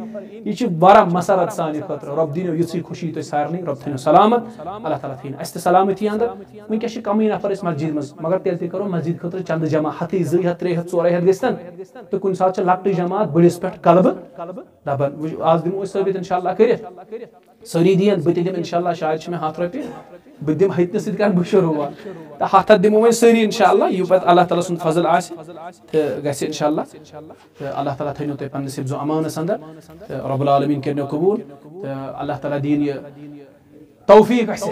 ये बड़ा मसरत सान खतर रब दिनो युसी खुशी तो सारनी रब थनो सलामत अल्लाह ताला थीन अस सलामती अंदर वन क्या कमी नफर इस मस्जिद मज मगर तेल ते करो मस्जिद खतर चंद जमा हती 2 3 4 गस्तन तो कुन साथ लकट जमात बड़िस पे कलब दबन आज दिमो साबित इंशाअल्लाह कर सरी दियन बत दिम इंशाअल्लाह शायद में हाथ रपि बत दिम हतन सद कर शुरुआत तो हाथ दिमो वन सरी इंशाअल्लाह यू पत अल्लाह ताला सुन फजल आस तो गस इंशाअल्लाह तो अल्लाह ताला थनो तो पन नसीब जो अमान अंदर रब्बुल आलमीन करनो कबूल तो अल्लाह ताला दीन ये तौफीक अस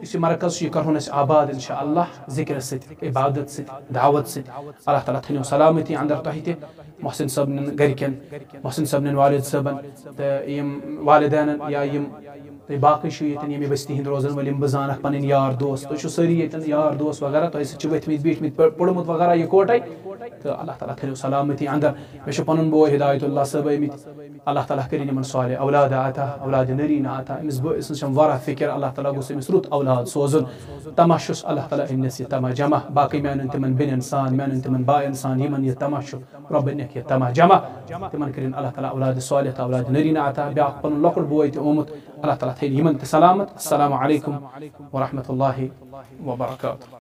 इस मरकज ये करहुन अस आबाद इंशाअल्लाह जिक्र से इबादत से दावत से अल्लाह ताला थनो सलामती अंदर तहिते मोहसिन सबन गरकन मोहसिन सबन वालिद सबन तो यम वालिदैन या यम तो बाकी ये बस्ती हिंद रोजान वलिम बजान पन यार दोस्त तो सारी यार दोस्त वगैरह तो वथमित बीठमित पढ़मुत वगैरह इकोटे तो अल्लाह ताला थो सलामती अंदर मे पन बो हिदायतुल्लाह सब आमित अल्लाह ताला करिन यमन साले औलाद आता औलाद नरीन आता अमिस बस वरा फिक्र अल्लाह ताला गोस अमिस रुत औलाद सोजन तमाशुस अल्लाह ताला इनस ये तमा जमा बाकी मैन तमन बिन इंसान मैन तमन बा इंसान यमन ये तमाशु रब इनक ये तमा जमा तमन करिन अल्लाह ताला औलाद साले औलाद नरीन आता ब्या पन लकुल बोय ते उमत अल्लाह ताला थैन यमन सलामत। अस्सलामु अलैकुम व रहमतुल्लाहि व बरकातुहू।